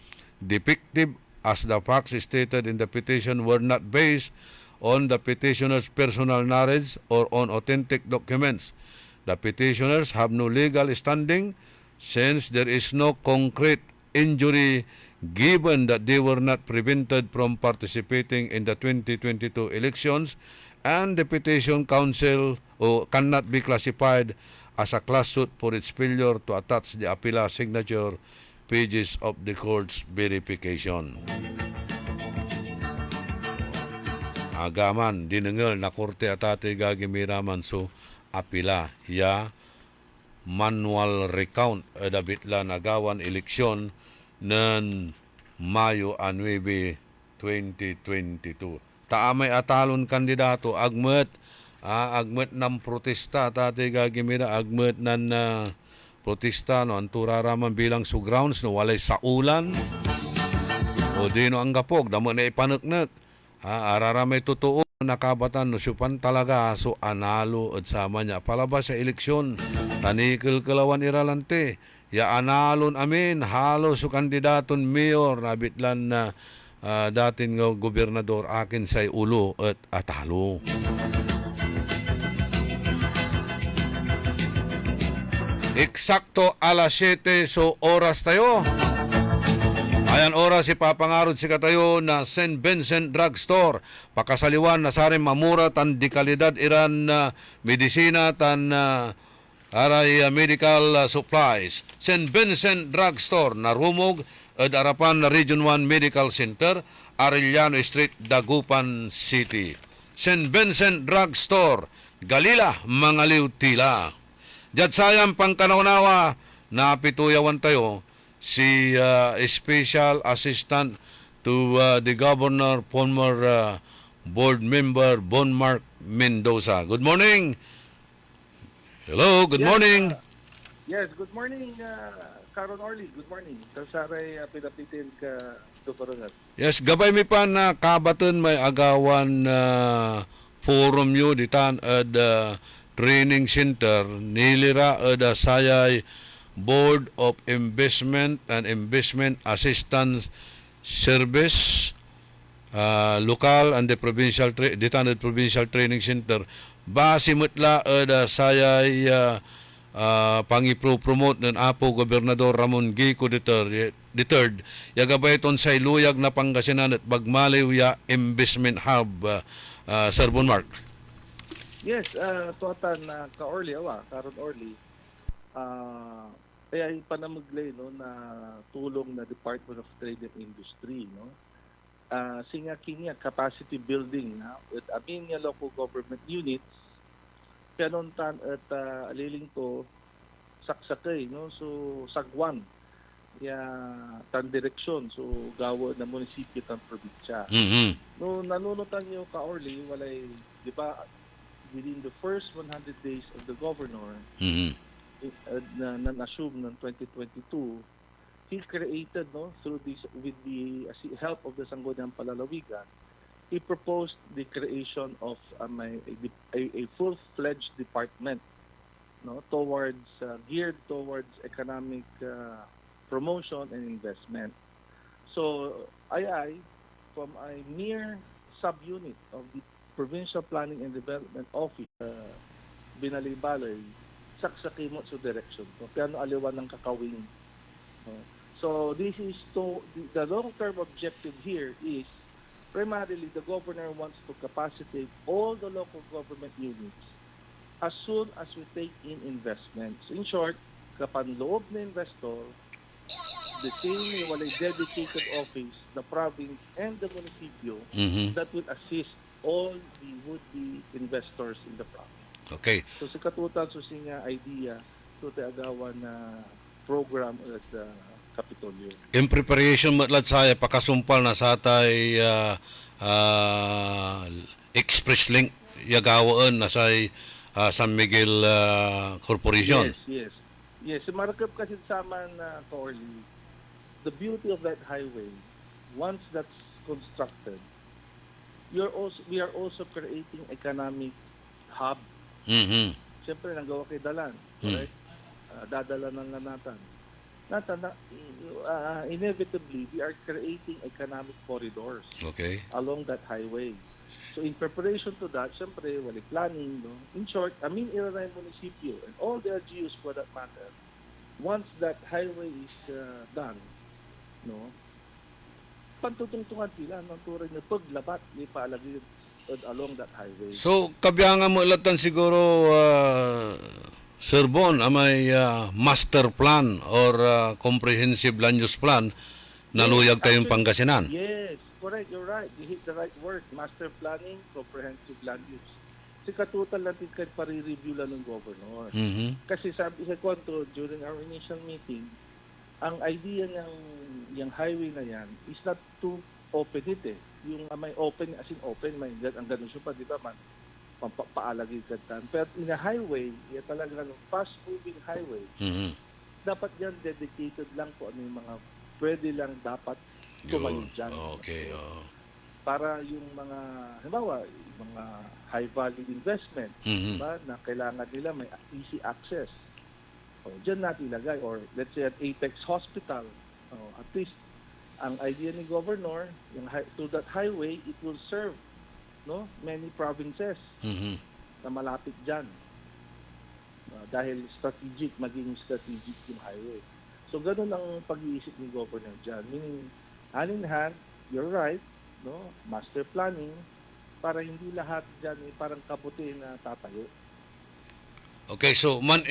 defective as the facts stated in the petition were not based on the petitioner's personal knowledge or on authentic documents. The petitioners have no legal standing since there is no concrete injury given that they were not prevented from participating in the 2022 elections and the petition counsel cannot be classified as a class suit for its failure to attach the apela signature pages of the court's verification. Agaman, dinengel na korte at ate gagimiraman so apila ya manual recount dabitla nagawan eleksyon ng Mayo 9, 2022. Taamay atalon kandidato agmet ng protesta at ate gagimira agmet ng protesta no anturaraman bilang su grounds no walay sa ulan o dino ang gapog damo na ipaneknek. Araramay totoo nakabatan no supan talaga so analo at sama niya palabas sa eleksyon tanikil kalawan iralante ya analon amin halo so kandidaton mayor nabitlan na dating gobernador akin say ulo at atalo. Eksakto alas 7 so oras tayo. Ayan oras ipapangarod si katayo na St. Vincent Drugstore. Pakasaliwan na saring mamura tan di kalidad iran medisina tan aray medical supplies. St. Vincent Drugstore narumog at arapan na Region 1 Medical Center, Arellano Street, Dagupan City. St. Vincent Drugstore, Galila, Mangaliw, Tila. Diyan sayang pangkanaunawa na pituyawan tayo si Special Assistant to the Governor, former Board Member Bonmark Mendoza. Good morning. Hello, good morning. Yes, good morning, Caron Orly. Good morning. Kalsaray, pinapitin ka, Tuparangat. Yes, gabay mi pa na kabaton may agawan forum yu ditan at training center nilira at sayay Board of Investment and Investment Assistance Service local and the provincial ditan at provincial training center base mutla at sayay pangipromote ng Apo Gobernador Ramon Gico III yagabay ton sa iluyag na Pangasinan at Bagmaliw ya Investment Hub Sir Bonmark. Yes, tuatan na ka-Orly, Caron Orly. Kaya ipanamaglay no na tulong na Department of Trade and Industry no. Singa kinya capacity building na with aminya local government units kanuntan at aliling to saksakay no so sagwan ya tan direksyon so gawa na munisipyo tan probinsya. No nanunutan niyo ka Orly walay di ba within the first 100 days of the governor na assume ng 2022 he created no through this with the help of the Sangguniang Palalawigan he proposed the creation of a full-fledged department no towards geared towards economic promotion and investment. So ay from a mere subunit of the Provincial Planning and Development Office Binalay-Balay saksakimot sa direction so piano aliwan ng kakawing so this is to the long-term objective here is primarily the governor wants to capacitate all the local government units as soon as we take in investments. In short, kapan loob na investor, the same walay dedicated office, the province and the municipio that will assist all the would-be investors in the province. Okay. So sa katutan so singa idea to the agawan na program at Kapitolyo. In preparation matlat saya pakasumpal na sa tay express link yagawaan na sa San Miguel Corporation. Yes, marakap kasi sama na Orly. The beauty of that highway once that's constructed we are also creating economic hub. Siyempre nanggawa kay Dalan, correct? Dadala ng lanatan. Inevitably, we are creating economic corridors along that highway. So in preparation to that, syempre, wali planning. No? In short, Iraray Municipio and all the LGUs for that matter, once that highway is done, no, pantutungtungan sila ng turing na paglabat ni paalagid along that highway. So, kabiyangan mo ilatan siguro Sir Bon, may master plan or comprehensive land use plan na luyag tayong Pangasinan. Yes, correct. You're right. You hit the right word. Master planning, comprehensive land use. Si katutal natin kahit pare-review lang ng governor. Kasi sabi sa kwento, during our initial meeting, ang idea ng yung highway na yan is not too open it eh. Yung may open, as in open, may ang ganun siya pa, di ba man? Paalagay katan. Pero in a highway, yan talaga ng fast-moving highway, dapat yan dedicated lang po ano yung mga pwede lang dapat tumayo dyan. Okay. Para yung mga, halimbawa, mga high-value investment, diba, na kailangan nila may easy access. O, dyan natin ilagay. Or let's say at Apex Hospital, at least, ang idea ni Governor, yung to that highway, it will serve many provinces na malapit dyan. dahil maging strategic yung highway. So ganun ang pag-iisip ni Governor dyan. Meaning, hand in hand, you're right, no? Master planning, para hindi lahat dyan parang kabuti na tatayo. Okay, so man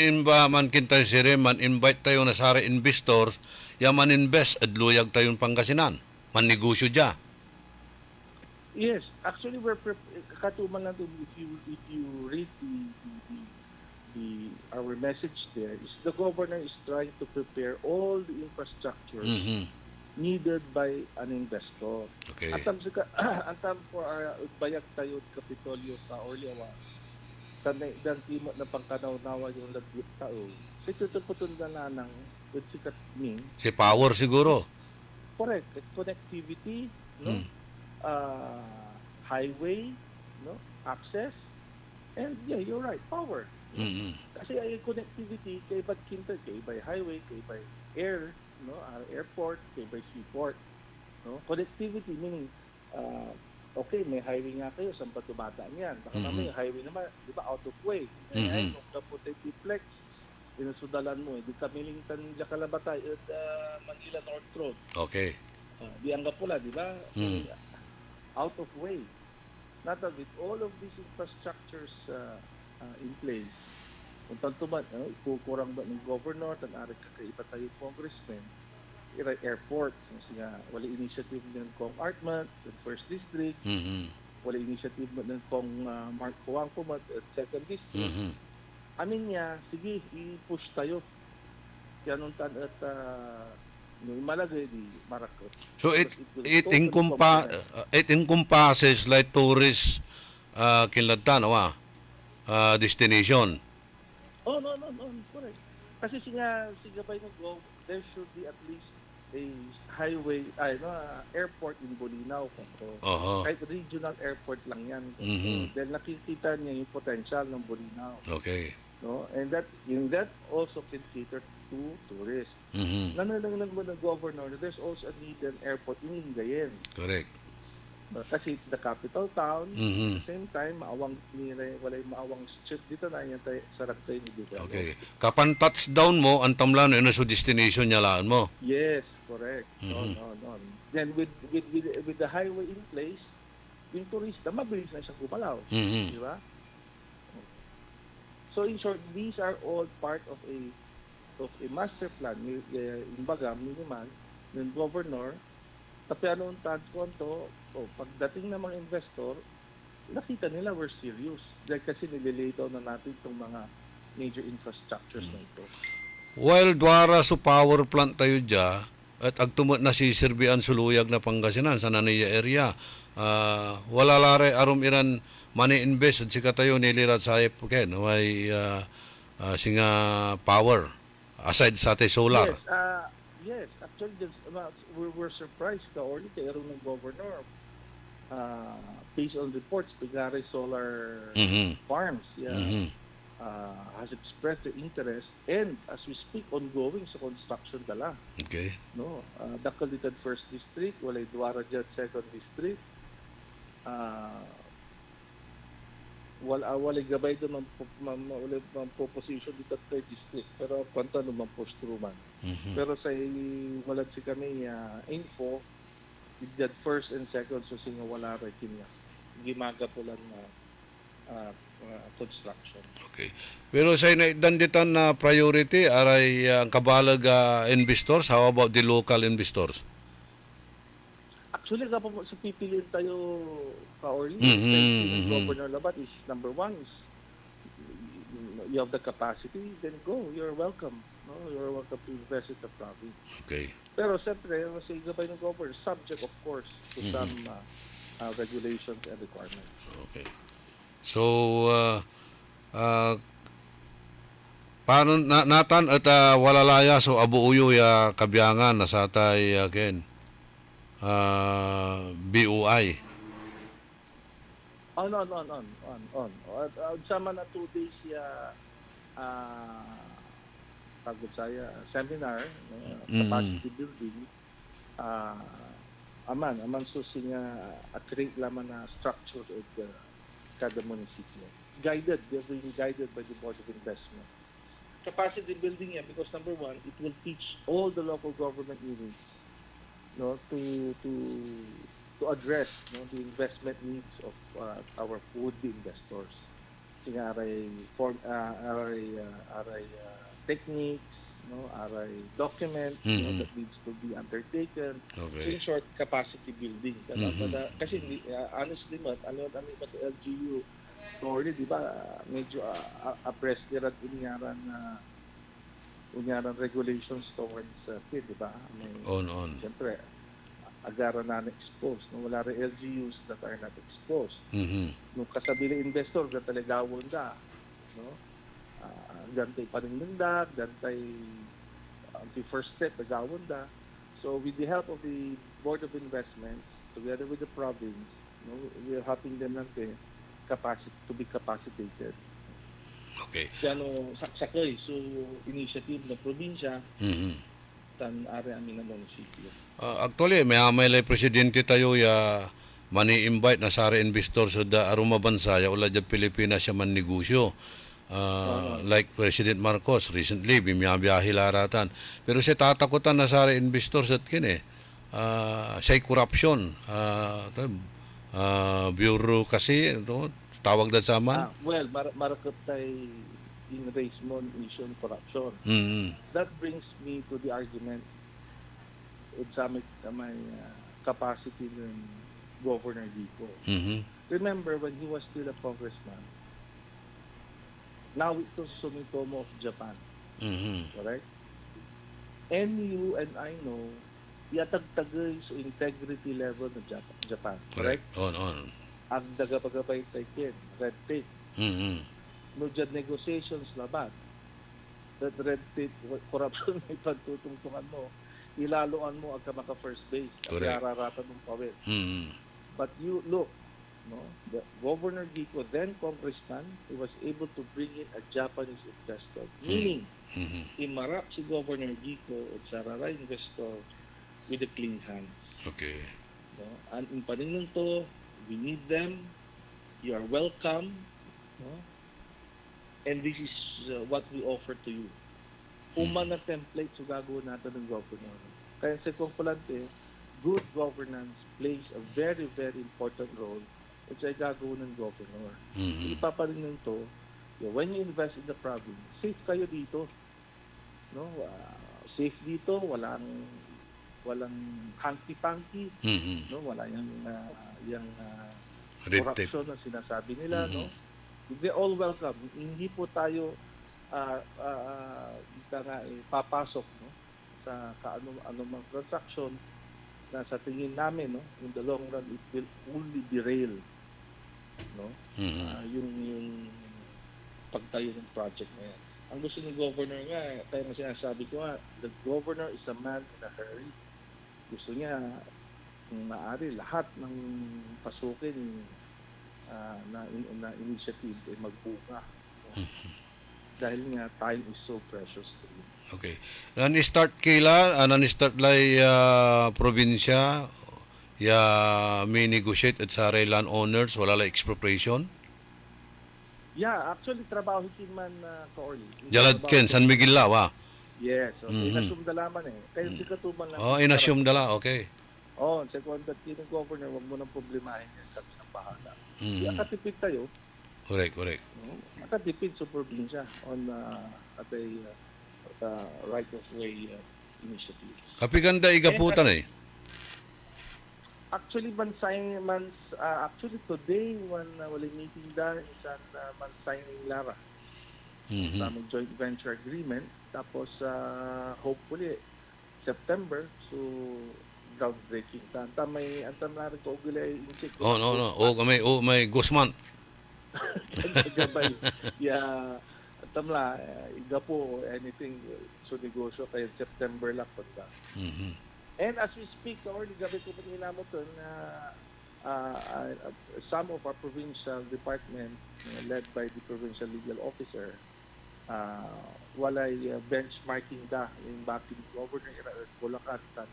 kintay sire, man invite tayo na sare investors, ya man invest at luyag tayong Pangasinan. Man negosyo dya. Yes, actually katuman lang to, if you read our message there, is the governor is trying to prepare all the infrastructure needed by an investor. Okay. Antam for bayag tayo Kapitolyo sa Orlewa. Tanay dan timo na pangkanaw-nawa yung lagyot tao. Si tutuputunda na ng with sikat min. Si power siguro. Correct. Connectivity, no? Highway, no? Access, and yeah, you're right, power. Kasi ay connectivity kay bad kinter kay by highway, kay by air, no? Airport, kay by seaport, no? Connectivity meaning okay, may highway nga kayo, saan ba tumata niyan? Baka naman yung highway naman, di ba, out of way. Ay, kung kaputi T-Flex, inusudalan mo, di Kamilingtan, Jakalabatay, at Manila North Road. Okay. Di Angapula, di ba? Out of way. Not that with all of these infrastructures in place, kung tanto ba, ikukurang ba ng governor, tan-arik kakaiba tayo congressman, airport, nga wala initiative ng Kong Artmat at First District, wala initiative ng Kong Mark Kuwangkumat at Second District. Amin niya, sige, i-push tayo. Yanuntan at malagay di Marakot. So it encompasses like tourist kinlatan destination. Oh, no, correct. Kasi siya by go, there should be at least a highway, airport in Bolinao. Kahit regional airport lang yan. Then nakikita niya yung potential ng Bolinao. Okay. No? And that also can cater to tourists. Nanananglang mo ng governor, there's also a need an airport in Lingayen. Correct. Kasi it's the capital town. At the same time, walay maawang street dito na yan sarap tayo ni Dugal. Okay. Kapan touchdown mo, ang tamlan na sa destination niya laan mo. Yes, correct. No. Then with the highway in place, yung turista, mabilis na siyang gumalaw. Di ba? So in short, these are all part of a master plan. Imbaga, minimal, ng governor, tapi anong konto, pagdating ng mga investor, nakita nila we're serious. Dahil kasi nililay down na natin itong mga major infrastructures na ito. While dwara sa power plant tayo dya, at agtumot na si Sirbian Suluyag na Pangasinan sa Nanaya area, wala lare arum iran money invest at sika tayo nilirat sa ipuken, may singa power, aside sa te solar. Yes, actually, we're surprised ka or kay aron ng governor. Based on reports, Pigare Solar Farms has expressed their interest and as we speak, ongoing sa construction dala. Okay. No, Dakalitan First District, walay Duara Jet Second District. Walay gabay doon ng proposition dito sa third district pero kwanta naman post-through man. Pero sa walad si kami info did first and second so singa wala rin kinya gimaga po lang na construction. Okay. Pero sa danditan na priority aray ang kabalag investors, how about the local investors? Actually, kapag sa pipiliin tayo ka-orly, Governor Labat is number one. Is you have the capacity, then go. You're welcome. No? You're welcome to invest in the province. Okay. Pero siyempre, sa gabay ng governor, subject of course to some regulations and requirements. Okay. So, paano natan at walalaya so abuuyo ya kabiyangan na sa tay ken BUI. On. Sama na 2 days pagod saya seminar capacity building. Aman susing create laman na structure of the kada munisipyo. They're being guided by the Board of Investment. capacity building yan because number one, it will teach all the local government units, no, to address, no, the investment needs of our would-be investors. Kasi nga aray techniques, no, aray document, no, that needs to be undertaken. Okay. In short, capacity building. Kasi honestly, ano ba ito LGU? Sorry, di ba, medyo appress nila at unyaran regulations towards kid, di ba? On. Siyempre, agaran na exposed. No? Wala rin LGUs that are not exposed. Nung kasabili investor, gantay gawon da. No? Gantay panindag, gantay the first step, gawon da. So with the help of the Board of Investments, together with the province, no, we are helping them natin to be capacitated. Okay. Kano sakay so initiative ng probinsya tan area amin ng munisipyo. Actually, may lay presidente tayo ya mani-invite na sari investor sa aruma bansa ya ula dyan Pilipinas siya man negosyo. Like President Marcos recently, bimiyabiyahe laratan. Pero siya tatakutan na sari investor sa kine. Say corruption. Bureau kasi ito, tawag na sa man. Well, marakot tayo in race mo issue corruption. That brings me to the argument with some my capacity ng Governor Vico. Remember when he was still a congressman, now ito Sumitomo of Japan. Correct? And you and I know yatagtagay sa integrity level ng Japan. Correct? On. Ang dagapagabay tayo red tape. No dyan negotiations labat. That red tape, corruption na ipagtutungtungan mo, ilaloan mo agka maka first base. At yararatan mong pawid. But you look, no, the Governor Vico, then congressman, he was able to bring in a Japanese investor. Meaning, imarap si Governor Vico at sararay investor with a clean hands. Okay. No? And in paninong to, we need them. You are welcome. No? And this is what we offer to you. Uma na template so gagawin natin ng governor. Kaya sa Kompolante, good governance plays a very, very important role at sa gagawin ng governor. Ipapanin to, when you invest in the province, safe kayo dito. No? Safe dito, walang hanky-panky, no, wala yung corruption na sinasabi nila, no. They all welcome. Hindi po tayo papasok, no, sa anumang transaction na sa tingin namin, no, in the long run it will only derail, no, yung pagtayo ng project na yan. Ang gusto ng governor nga, kaya nga sinasabi ko nga, the governor is a man in a hurry. Gusto niya kung maaari lahat ng pasukin na initiative ay magbunga. Dahil nga time is so precious to him. Okay. Nan-start kailan? Nan-start lay probinsya ya may negotiate at sa land owners wala lay expropriation? Yeah, actually trabaho man Corley. Jalad Ken San Miguel Lawa. Yes, okay. Inassume dalaman Kaya si katuman lang. Inassume dala, okay. Second that yung governor, wag mo nang problemahin yan, kami ng bahala. Akatipid tayo. Correct. Akatipid sa probinsya on at a right-of-way initiative. Kapiganda igaputan Actually, actually today, when wala meeting da, isang man-signing Lara. Tamang joint venture agreement. Tapos, hopefully, September, so groundbreaking. May rin ko, gulay, insik. May Guzman. Gabay. Iga po, anything, so negosyo, kaya September lang po ba. And as we speak, already gabi ko pa nilamot na some of our provincial department, led by the provincial legal officer, walay benchmarking yung bakit governor Bulacan at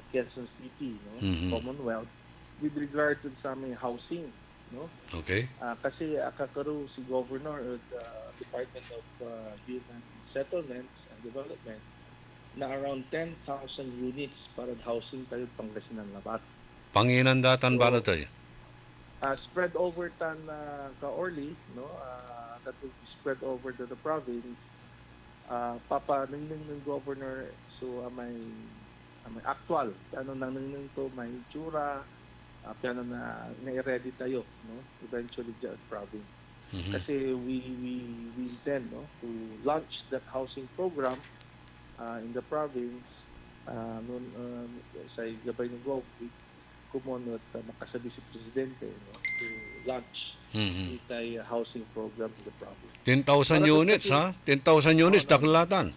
Quezon City, no? Commonwealth, with regard to sa may housing. no? Okay. Kasi kakaro si Governor at Department of Human Settlements and Development na around 10,000 units para housing tayo Pangasinan Labat. Panginandatan ba na tayo? Spread over tan ka-Orly, no? That will be spread over to the province. Papaningning ng governor so may actual ano nang to may tsura piano na ready tayo, no? Eventually the province. Kasi we intend, no, to launch that housing program in the province sa gabay ng government kumonot makasabi si presidente, no, to launch itay housing program in the province. 10,000 units, ha? 10,000 units, daklatan.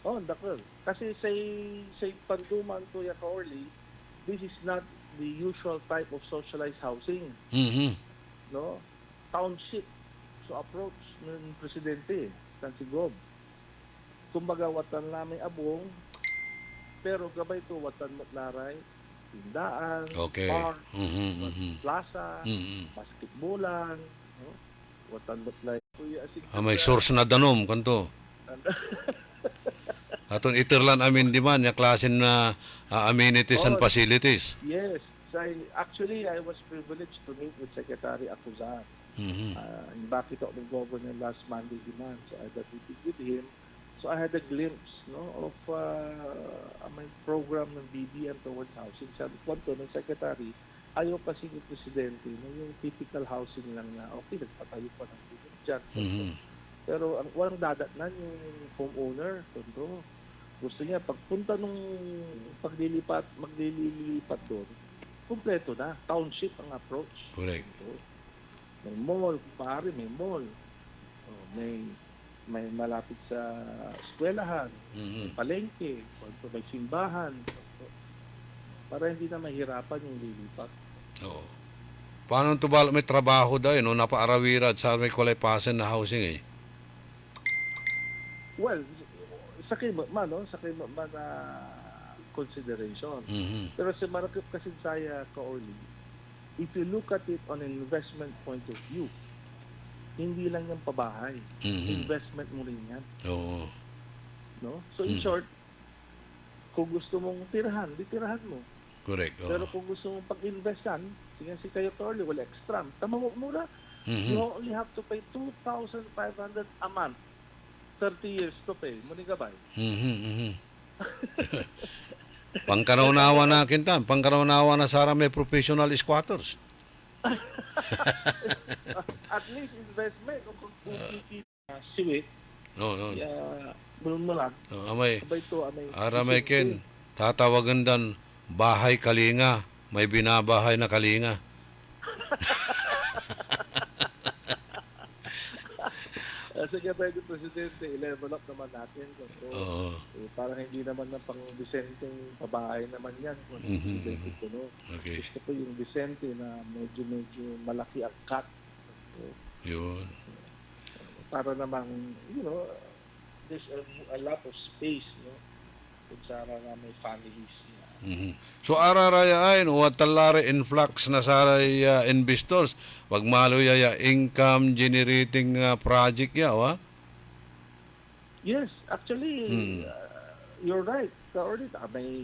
Dakol. Kasi say Panduman to Ka-Orly, this is not the usual type of socialized housing. No? Township. So approach ng presidente, ng si Gob. Kumbaga, watan namin abong, pero gabay to watan matlaray, tindaan, bar, plaza, basketballan, no? Watan matlaray. May source na danom, kanto. Aton itirlan amin di man, yung klase na amenities and facilities. Yes. So actually, I was privileged to meet with Secretary Acuzar. Bakit ako ng governor last Monday di man. So I got to meet with him. So I had a glimpse, no, of my program ng BBM towards housing. Sabi ko ng Secretary, ayaw kasi ng Presidente, no, yung typical housing lang na, okay, nagpatayo pa ng BBM dyan. Pero ang walang dadatnan yung homeowner, tondo. Gusto niya, pagpunta nung maglilipat doon, kumpleto na. Township ang approach. Correct. May mall, pare, may mall. May malapit sa eskwelahan, may palengke, may simbahan. Para hindi na mahirapan yung lilipat. Oo. Paano ito ba may trabaho daw, no? Napaarawirad sa may pasen na housing, eh? Well, sa kaiman na consideration. Pero sa marakip kasi saya Ka-Orly, if you look at it on an investment point of view, hindi lang yung pabahay. Investment mo rin yan. Oo. No? So in short, kung gusto mong tirahan, di tirahan mo. Correct. Pero kung gusto mong pag-investan, sige kayo Ka-Orly, wala extra. Tama mo muna. You only have to pay 2,500 a month. 30 years to pay. Muni ka ba? Pangkaraunawa na kintan. Pangkaraunawa na Sara may professional squatters. At least investment kung siwit. No. Bulong mo lang. Amay. Aramay ken. Tatawagan dan bahay kalinga. May binabahay na kalinga. Sige, pwede Presidente, i-level up naman natin. So, parang hindi naman na pang Vicenteng pabahay naman yan. Okay. Gusto ko yung Vicente na medyo malaki ang cut. So, yun. Para namang, there's a lot of space, no? Kung sana nga may families. So ararayain watalare influx na saray investors wag maloy income generating project ya wa. Yes, actually you're right. Ka-Orly may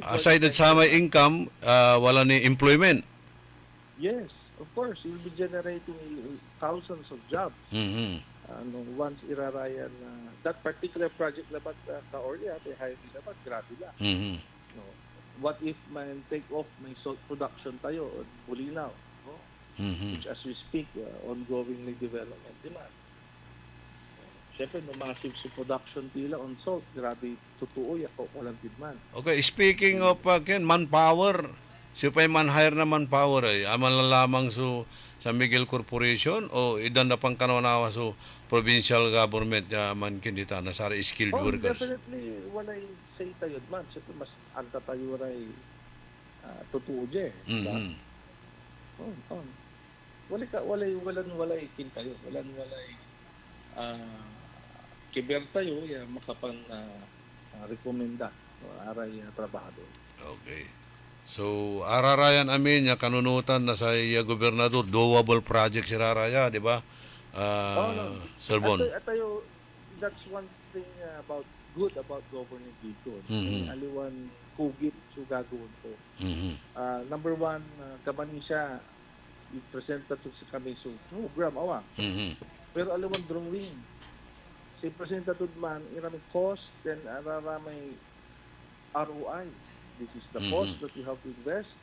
aside sa may income wala ni employment. Yes, of course you'll be generating thousands of jobs. Once irarayan that particular project labat Ka-Orly may highway labat grabe lang. No. What if may take off may salt production tayo on Bulinaw, no? Which as we speak ongoingly development demand. Siyempre no massive sa production tila on salt grabe totoo ako walang demand. Okay, speaking of manpower, supay man-hire na manpower ay aman lamang sa Miguel Corporation o idan na pang kanawanawa so provincial government man kinita na sa skilled workers. Definitely walay say tayo man siyempre mas anta tayo ray totoo je. Walay kin tayo. Walay kiber tayo ya makapang rekomenda aray trabahador. Okay. So, ararayan amin ya kanunutan na sa iya gobernador, doable project si Raraya, di ba? Sir Bon. Atayo, that's one thing good about Governor Vico. Aliwan kugit so gagawin ko. Number one, kamani siya i-present to sa kami so program awa. Pero aliwan drawing. Si presenta to man iraming cost then araramay ROI. This is the cost that we have to invest,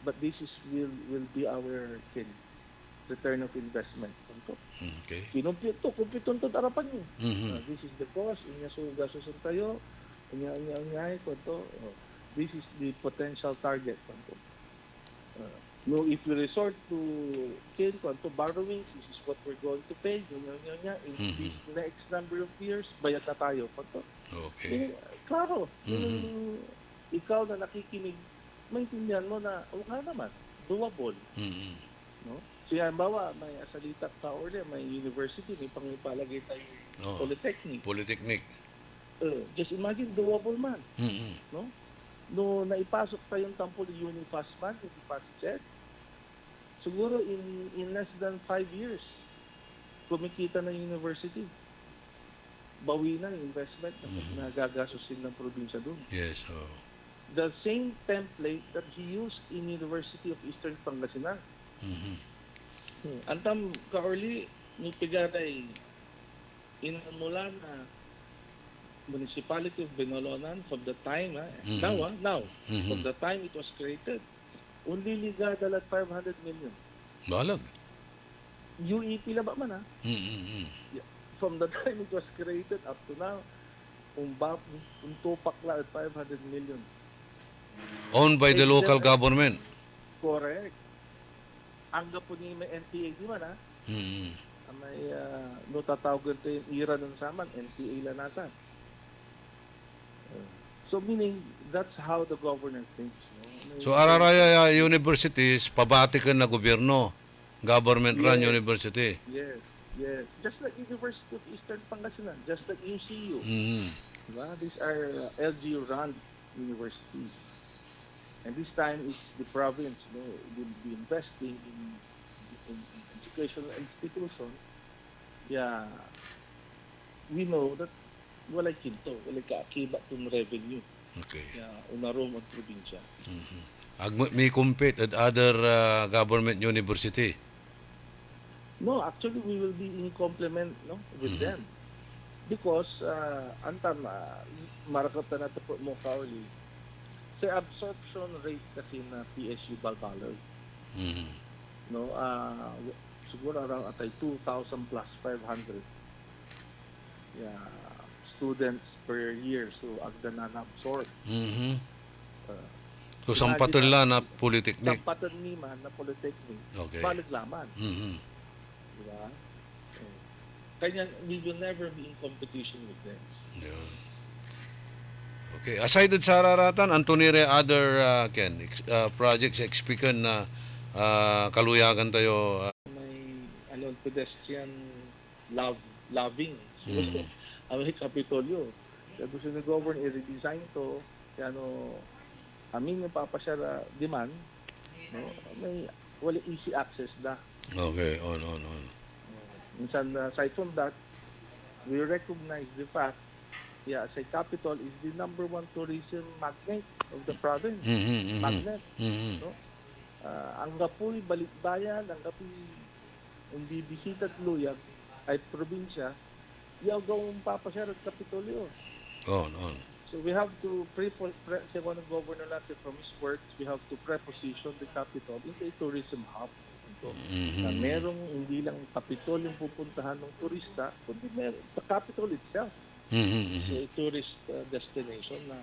but this is will be our return of investment. Okay. Kinumpit to, kumpiton to arapan niyo. This is the cost, inya so gastusin tayo, inya kwanto. This is the potential target kwanto. No, if you resort to kwanto borrowings, this is what we're going to pay. Inya in this next number of years, bayad na tayo kwanto. Okay. Klaro. Ikaw na nakikinig, maintindihan mo na, nga naman, doable. No? So yan, bawa, may asalita ka or may university, may pangipalagay tayo Polytechnic. Just imagine, doable man. No? No, naipasok pa yung Tampol Unifast man, hindi Pasichet. Siguro in less than 5 years, kumikita ng university. Bawi na yung investment na gagasusin ng probinsya doon. Yes. The same template that he used in University of Eastern Pangasinan. Antam ka-early, ni Pigaray, inamula na municipality of Benolonan from the time, now, from the time it was created, only liga dalat 500 million. Balag. UEP la ba man Yeah. From the time it was created up to now, tupak la at 500 million. Owned by the local government. Correct. Ang po ni may NPA di man may no tatawagan tayo yung ira ng saman, NPA la nata. So meaning, that's how the governor thinks. No? So Araraya Universities, pabatikan na gobyerno. Government-run university. Yes. Just like University of Eastern Pangasinan, just like UCU. Diba? These are LGU-run universities. And this time, it's the province, will be investing in educational institutions. Yeah, we know that walay kinto, walay kaakibat yung revenue. Okay. Yeah, unarom ang probinsya. May compete at other government university. No, actually, we will be in complement with them. Because, antam, marakata na ito mo kauli, sa absorption rate kasi na PSU Balbalag, siguro around atay 2,000 plus 500 students per year. So, agda na na-absorb. So, sampatan lang na Polytechnic. Sampatan niman na Polytechnic. Okay. Balik laman. Diba? Kanya, we will never be in competition with them. Yeah. Okay. Aside sa Araratan, Antonire, other projects expikan na kaluyagan tayo. May pedestrian loving. May Kapitolyo. Kaya gusto ni governor i-redesign to. Kaya amin yung papasya demand, may wala easy access na. Okay, on. Minsan, aside from that, we recognize the fact sa capital is the number one tourism magnet of the province. Magnet. Ang gapoy balikbayan, ang gapoy hindi bisita at luyag ay probinsya, yaw gawang papasya at Kapitolyo. On. So we have to sa governor natin from his words, we have to preposition the capital into a tourism hub. Na merong hindi lang Kapitol yung pupuntahan ng turista, kundi meron sa capital itself. So a tourist destination na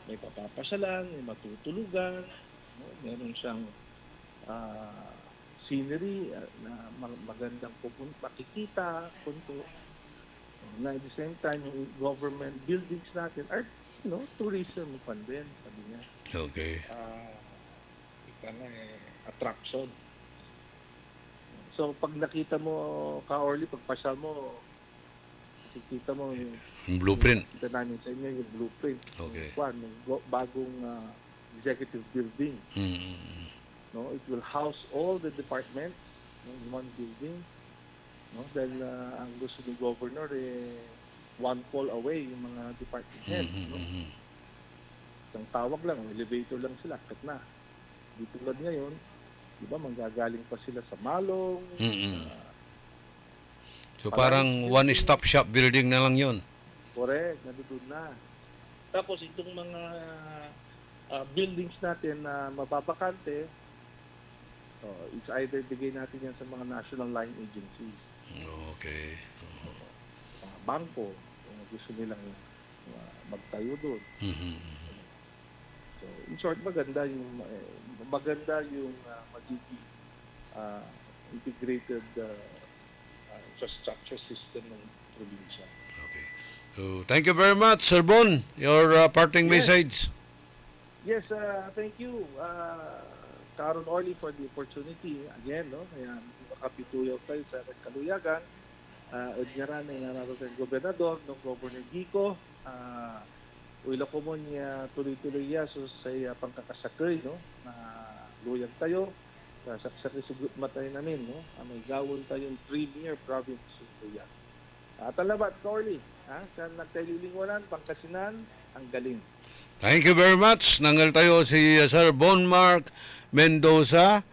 may papapasyalan, may matutulugan, meron siyang scenery na magandang makikita, punto. Na at the same time, yung government buildings natin are, tourism fund din, sabi niya. Okay. Attraction. So, pag nakita mo, Ka-Orly, pagpasyal mo, makikita mo yung blueprint. Kita namin sa inyo yung blueprint. Okay. Yung bagong executive building. No, it will house all the departments in one building. No, dahil ang gusto ng governor one call away yung mga department head. No? Isang tawag lang, elevator lang sila, kat na. Di tulad ngayon, di ba, manggagaling pa sila sa Malong. So parang one-stop shop building na lang yun. Correct, nandun na. Tapos itong mga buildings natin na mababakante, it's either bigay natin yan sa mga national line agencies. Okay. Mga bangko, kung gusto nilang magtayo doon. So, in short, maganda yung magiging integrated infrastructure system ng probinsya. So, thank you very much, Sir Bon. Your parting message. Yes, thank you, Karon Orly, for the opportunity again. No? Kaya makapituyaw tayo sa Kaluyagan. Udnyaran ay nararoon ng gobernador, ng Governor Gico. Uila ko mo niya tuloy-tuloy ya so sa pangkakasakay, no? Na luyag tayo. Sa sugot matay namin, no? May gawon tayong premier province sa Luyag. Talabat, Orly. Sa nagtaililingwanan, Pangasinan, ang galing. Thank you very much. Nangal tayo si Sir Bon Mark Mendoza,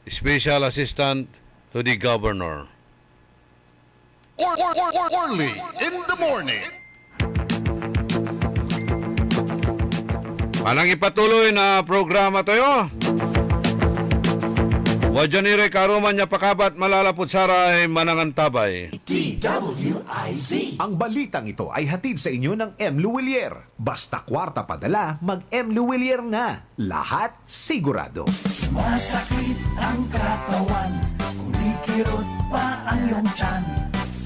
Special Assistant to the Governor. Orly in the morning. Manang ipatuloy na programa tayo. Wajanire karuman niya pakabat malalapot saray manangan tabay. DWIZ. Ang balitang ito ay hatid sa inyo ng M. Luwilier. Basta kwarta padala, mag M. Luwilier na. Lahat sigurado. Sumasakit ang katawan, kumikirot pa ang iyong tiyan.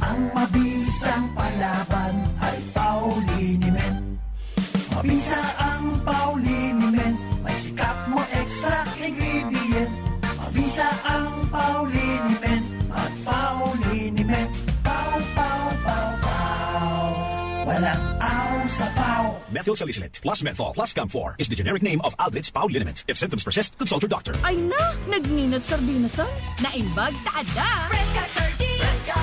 Ang mabisang palaban ay Pauliniment. Mabisa ang Pauliniment, may sikap mo extra ingredient. Mabisa ang Pauliniment at Pauliniment. Pau, pau, pau, pau. Walang aw sa pau. Methyl salicylate plus menthol plus camphor is the generic name of Alvid's Pauliniment. If symptoms persist, consult your doctor. Ay na, nagninat sardinasan. Naimbag taada. Fresca sardines. Fresca.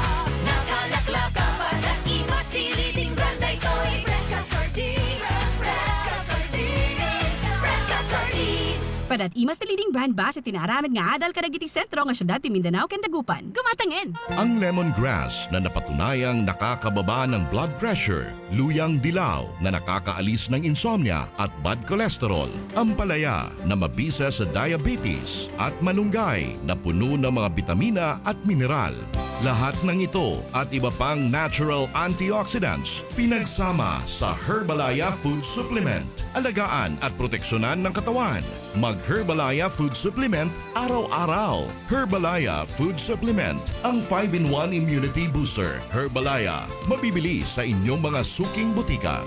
Nakalaklak ka pa na imasiliting branday toy. Fresca sardines. Fresca sardines. Fresca sardines. Padat imas na leading brand ba sa tinaraman nga adal kadagiti sentro nga syudad ti Mindanao ken Dagupan. Gumatangin. Ang lemongrass na napatunayang nakakababa ng blood pressure, luyang dilaw na nakakaalis ng insomnia at bad cholesterol, ampalaya na mabisa sa diabetes at malunggay na puno ng mga bitamina at mineral. Lahat ng ito at iba pang natural antioxidants pinagsama sa Herbalaya Food Supplement. Alagaan at proteksyonan ng katawan. Mag-Herbalaya Food Supplement araw-araw. Herbalaya Food Supplement, ang 5-in-1 immunity booster. Herbalaya, mabibili sa inyong mga suking butika.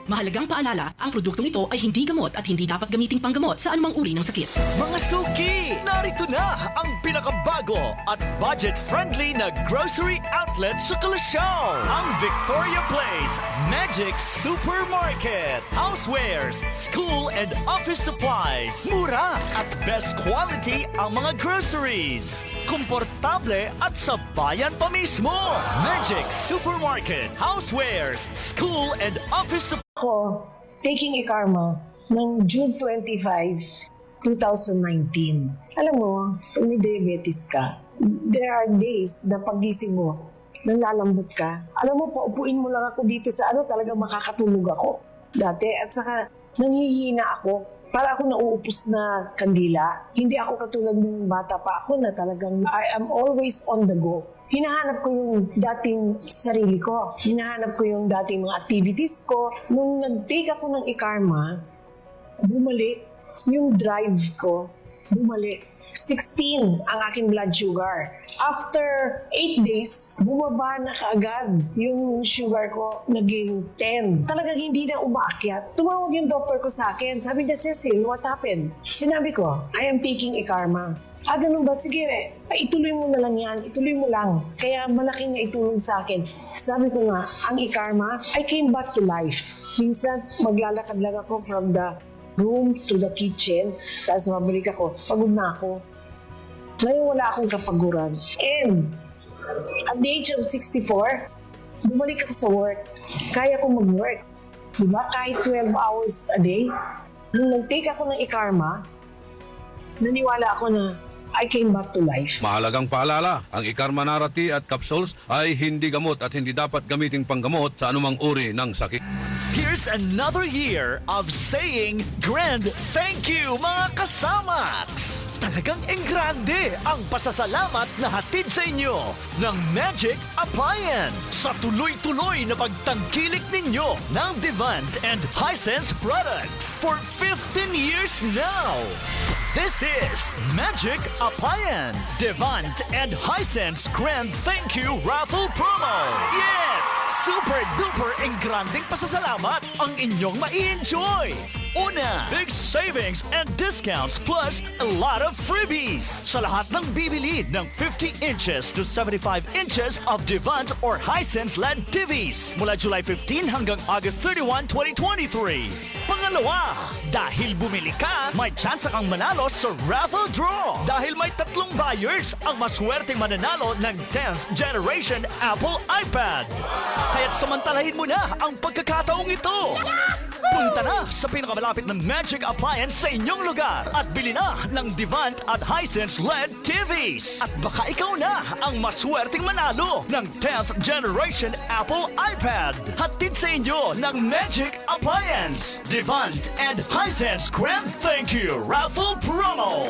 Mahalagang paalala, ang produktong ito ay hindi gamot at hindi dapat gamiting panggamot sa anumang uri ng sakit. Mga suki, narito na ang pinakabago at budget-friendly na grocery outlet sa Kalasyaw. Ang Victoria Place Magic Supermarket. Housewares, school and office supplies. Mura at best quality ang mga groceries. Komportable at sa bayan pa mismo. Magic Supermarket. Housewares, school and office supplies. Ako, taking e-karma ng June 25, 2019. Alam mo, kung may diabetes ka, there are days na pagising mo, nang lalambot ka. Alam mo, paupuin mo lang ako dito sa talagang makakatulog ako. Dati, at saka nanghihina ako. Para ako nauupos na kandila. Hindi ako katulad ng bata pa ako na talagang I am always on the go. Hinahanap ko yung dating sarili ko. Hinahanap ko yung dating mga activities ko. Nung nag-take ako ng e-karma, bumalik yung drive ko. Bumalik. 16 ang aking blood sugar. After 8 days, bumaba na kaagad yung sugar ko, naging 10. Talagang hindi na umaakyat. Tumawag yung doctor ko sa akin. Sabi niya, Cecil, what happened? Sinabi ko, I am taking e-karma. Ganun ba? Sige, ituloy mo na lang yan. Ituloy mo lang. Kaya malaking naitulong sa akin. Sabi ko nga, ang e-karma, I came back to life. Minsan, maglalakad lang ako from the room to the kitchen. Tapos mabalik ako. Pagod na ako. Ngayon wala akong kapaguran. And at the age of 64, bumalik ako sa work. Kaya ko mag-work. Diba? Kahit 12 hours a day. Nung nag-take ako ng Ikarma, naniwala ako na I came back to life. Mahalagang paalala, ang Ikarma Narati at capsules ay hindi gamot at hindi dapat gamiting panggamot sa anumang uri ng sakit. Here's another year of saying grand thank you, mga kasamaks! Talagang enggrande ang pasasalamat na hatid sa inyo ng Magic Appliance sa tuloy-tuloy na pagtangkilik ninyo ng Devant and Hisense products for 15 years now. This is Magic Appliance Devant and Hisense Grand Thank You Raffle Promo. Yes! Super duper engranding pasasalamat ang inyong mai-enjoy. Una, big savings and discounts plus a lot of freebies sa lahat ng bibili ng 50 inches to 75 inches of Devant or Hisense LED TVs mula July 15 hanggang August 31, 2023. Pangalawa, dahil bumili ka, may tsansa kang manalo sa raffle draw. Dahil may 3 buyers ang maswerteng mananalo ng 10th generation Apple iPad. Kaya't samantalahin mo na ang pagkakataong ito. Punta na sa pinakamalapit na Magic Appliance sa inyong lugar at bili na ng Devant at Hisense LED TVs. At baka ikaw na ang maswerteng manalo ng 10th generation Apple iPad. Hatid sa inyo ng Magic Appliance, Devant and Hisense Grand Thank You Raffle Promo.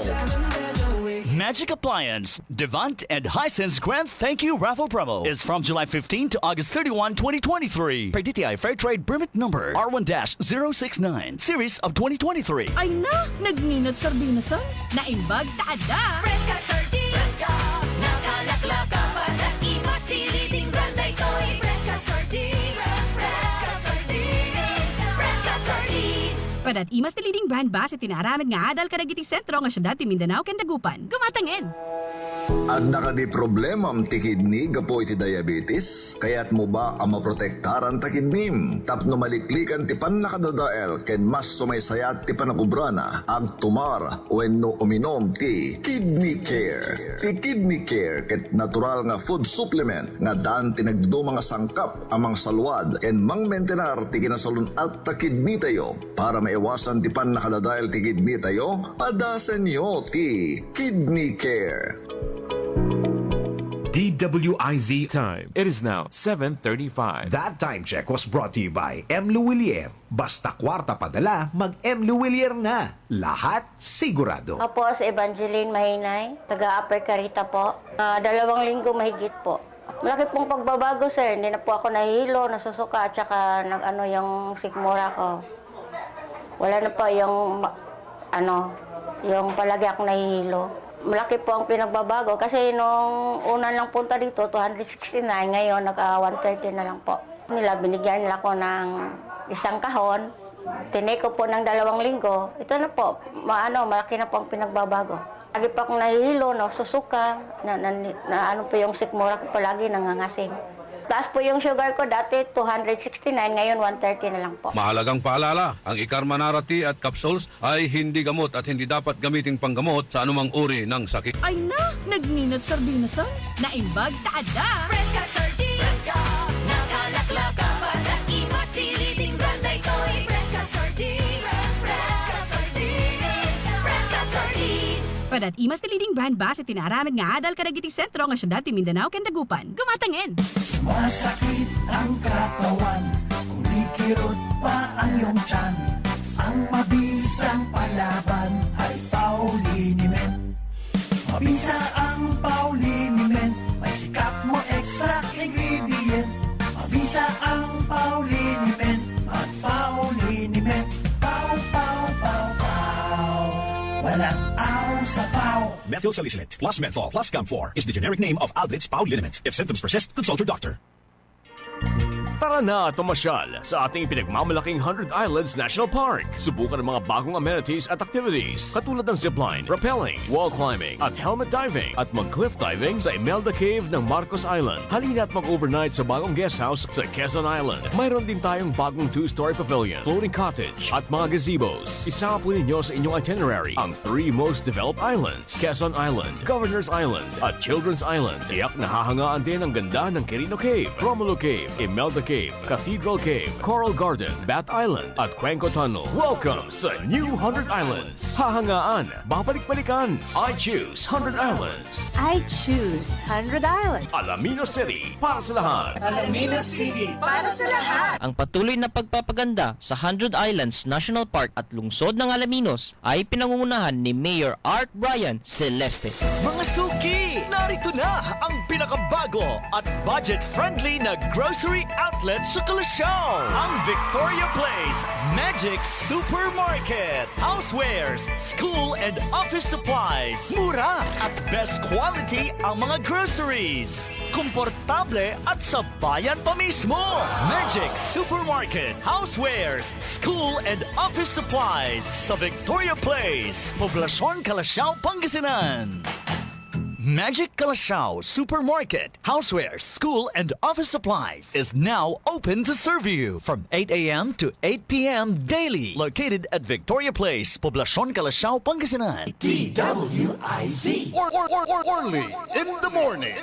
Magic Appliance, Devant and Hisense Grand Thank You Raffle Promo is from July 15 to August 31, 2023. Per DTI Fair Trade Permit Number R1-069, Series of 2023. Ay na, nagninot sardinasan. Naimbag taada. Fresca sardines. Fresca. Nakalaklak. Dapat at iwas siliding brand ay to'y Fresca sardines. Fresca sardines. Fresca sardines. Padat imas ti leading brand ba sa tinaaramid nga adal kadagiti sentro nga syudad ti Mindanao ken Dagupan. Gumatangin. At nakadi problema am ti kidney gapo iti diabetes, kaya't mo ba ang maprotektaran ta kidnim? Tapno maliklikan ti pan nakadadael ken mas sumaysayat ti panakubrana ag tumar wenno uminom ti Kidney Care. Ti Kidney Care ket natural nga food supplement nga daan ti nagdo mga sangkap amang salwad ken mang maintenar ti kinasalun at ta kidney tayo para maiwasan ti pan nakadadael ti kidney tayo. Padasan nyo ti Kidney Care. DWIZ time. It is now 7:35. That time check was brought to you by M. Luwilier. Basta kwarta padala, mag-M. Luwilier na. Lahat sigurado. Ako po si Evangeline Mahinay, taga-Upper Carita po. 2 linggo mahigit po. Malaki pong pagbabago, sir. Hindi na po ako nahihilo, nasusuka, at saka yung sikmura ko. Wala na po yung palagi akong nahihilo. Malaki po ang pinagbabago kasi nung una lang punta dito, 269, ngayon naka-130 na lang po. Binigyan nila ko ng 1 kahon, tinake ko po ng 2 linggo, ito na po, malaki na po ang pinagbabago. Lagi pa akong nahihilo, susuka, po yung sikmura ko palagi nangangasing. Taas po yung sugar ko dati 269, ngayon 130 na lang po. Mahalagang paalala, ang Ikarma Narati at capsules ay hindi gamot at hindi dapat gamiting panggamot sa anumang uri ng sakit. Ay na, nagninot sardinasan. Naimbag taada. Fresca sardines. Fresca. Nakalaklak. Dapat at iwas siliding brand ay to'y Fresca sardines. Fresca sardines. Fresca sardines. Padat imas ti leading brand ba sa tinaaramid nga adal kadagiti sentro nga syudad ti Mindanao ken Dagupan. Gumatangin. Sumasakit ang katawan, kumikirot pa ang iyong tiyan. Ang mabisang palaban ay Pauliniment. Mabisa ang Pauliniment, may sikap mo extra ingredient. Mabisa ang Pauliniment at Pauliniment. Pau, pau, pau, pau. Walang aw sa pau. Methyl salicylate plus menthol plus Camphor is the generic name of Alblitz Pauliniment. If symptoms persist, consult your doctor. Tara na at pamasyal sa ating pinagmamalaking 100 Islands National Park. Subukan ang mga bagong amenities at activities katulad ng zipline, rappelling, wall climbing at helmet diving at mag-cliff diving sa Imelda Cave ng Marcos Island. Halina at mag-overnight sa bagong guest house sa Quezon Island. Mayroon din tayong bagong 2-story pavilion, floating cottage at mga gazebos. Isama po ninyo sa inyong itinerary ang 3 most developed islands: Quezon Island, Governor's Island at Children's Island. Tiyak nahahangaan din ang ganda ng Quirino Cave, Romulo Cave, Imelda Cave, Cathedral Cave, Coral Garden, Bat Island at Cuenco Tunnel. Welcome sa New 100 Islands. Hahangaan, babalik-balikan. I choose 100 Islands. I choose 100 Islands. Alaminos City, para sa lahat. Alaminos City, para sa lahat. Ang patuloy na pagpapaganda sa 100 Islands National Park at lungsod ng Alaminos ay pinangungunahan ni Mayor Art Brian Celeste. Mga suki, narito na ang pinakabago at budget-friendly na grocery outlet sa Kalasyaw. Ang Victoria Place Magic Supermarket. Housewares, school and office supplies. Mura at best quality ang mga groceries. Komportable at sa bayan pa mismo. Magic Supermarket. Housewares, school and office supplies sa Victoria Place, Poblacion, Kalasyaw, Pangasinan. Magic Kalasyaw Supermarket, Housewares, School and Office Supplies is now open to serve you from 8 a.m. to 8 p.m. daily. Located at Victoria Place, Poblacion, Kalasyaw, Pangasinan. DWIZ. Orly in the morning.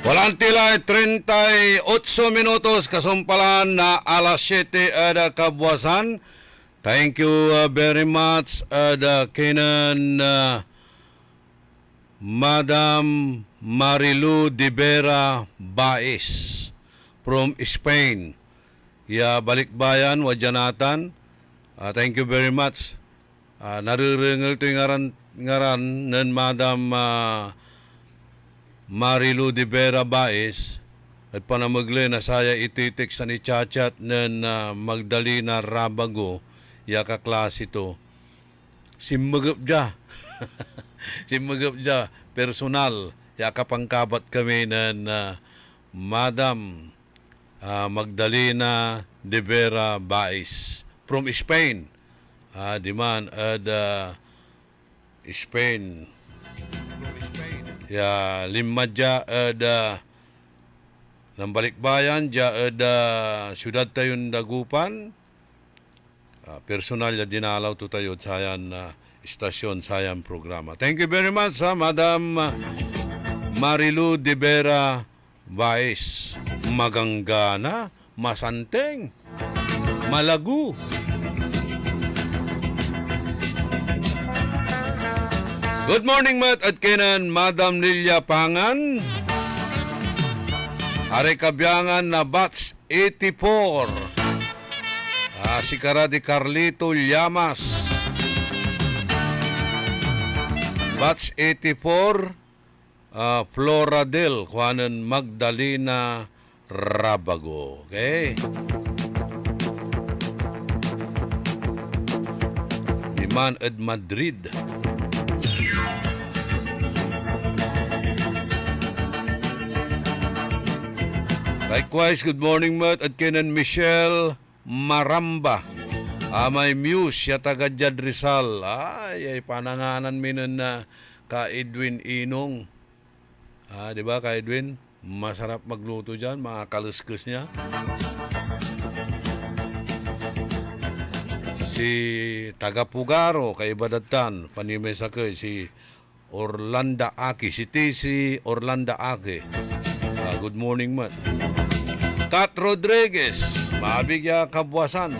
Walang tila 38 minutos kasumpalan na alas 7 ada kabuasan. Thank you very much kinan Madam Marilu de Vera Baez from Spain. Ya balikbayan wajanatan. Thank you very much. Narurungol to yung ngaran ng Madam Marilu de Vera Baez at panamagle na saya ititik sa ni Chachat ng Magdalena Rabago ya kaklase to simagap ja simagap ja personal ya kapangkabat kami ng Madam Magdalena de Vera Baez from Spain di man Spain ya limadja ada ng balikbayan ja ada syudad tayon dagupan personal ya dinalaw to tayo sayan istasyon sayan programa. Thank you very much Madam Marilu de Vera Baez. Maganggana, masanteng, malagu. Good morning, Matt at Kenan, Madam Lilia Pangan. Are kabyangan na Batch 84. Si Karadi Carlito Llamas. Batch 84. Floradel, Juanan Magdalena Rabago. Okay? Iman at Madrid. Likewise, good morning, Matt at Kenan Michelle Maramba. May Muse, ya taga Jad Rizal. Ay pananganan minan na ka Edwin Inong. Di ba ka Edwin? Masarap magluto dyan, mga kaluskos niya. Si taga Pugaro, kay Badatan, panimay sa kay si Orlando Aki, si Tisi Orlando Aki. Good morning, Matt. Kat Rodriguez, mabigya kabuasan.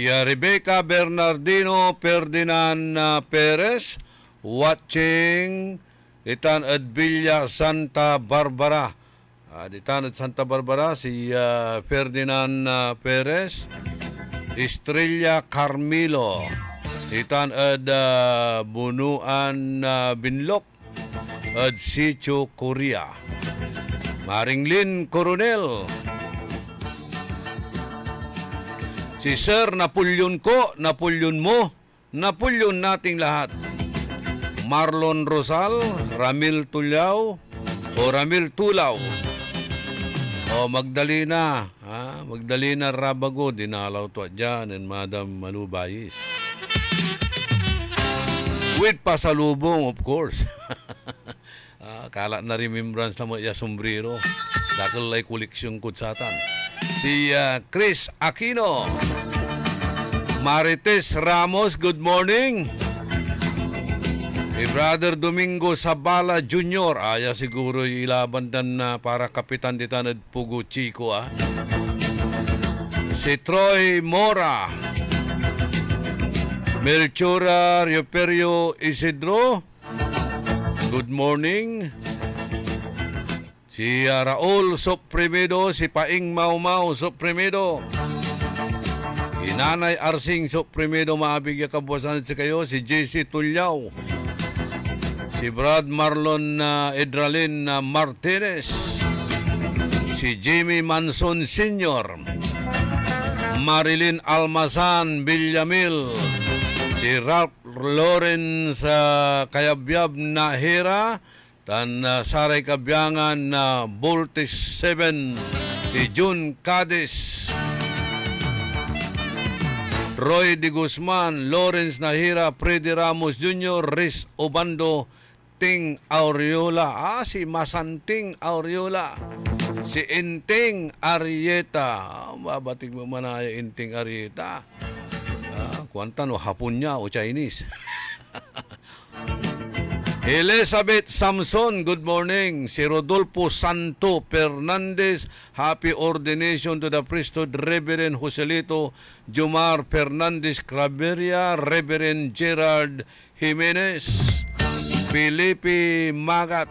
Rebecca Bernardino Ferdinand Perez, watching Ditan at Villa Santa Barbara. Ditan at Santa Barbara, si Ferdinand Perez. Estrella Carmilo. Ditan at Bunuan Binlok. At Sicho Korea. Maringlin Coronel. Si Sir Napulyon ko, Napulyon mo, Napulyon nating lahat. Marlon Rosal, Ramil Tulyaw, o Ramil Tulaw. O Magdalena, Magdalena Rabago, dinalaw to dyan, and Madam Manubayis. With pasalubong, of course. Kala na remembrance na mo iya sombrero. Dakal lay koleksyon kutsatan. Si Chris Aquino. Marites Ramos, good morning. Si Brother Domingo Sabala Jr. Aya siguro ilaban dan na para kapitan ditanad Pugo Chico. Si Troy Mora. Melchora Rioperio Isidro, good morning. Si Raul Soprimido, si Paing Mau Soprimido. Inanay Arsing Soprimido, maabigya kabuasan sa kayo. Si JC Tulyaw. Si Brad Marlon Edralin Martinez. Si Jimmy Manson Sr. Marilyn Almazan Villamil. Si Ralph Lawrence Kayabyab Nahira. Tan Saray Kabyangan na Voltes 7. Si June Cadiz. Roy De Guzman, Lawrence Nahira, Freddy Ramos Jr., Riz Obando, Ting Aureola. Si Masanting Aureola. Si Inting Arieta. Babatig mo man na Inting Arieta. Kuwantan o Hapon niya o Chinese. Elizabeth Samson, good morning. Si Rodolfo Santo Fernandez, happy ordination to the priesthood, Reverend Joselito Jumar Fernandez Claveria, Reverend Gerard Jimenez, Felipe Magat.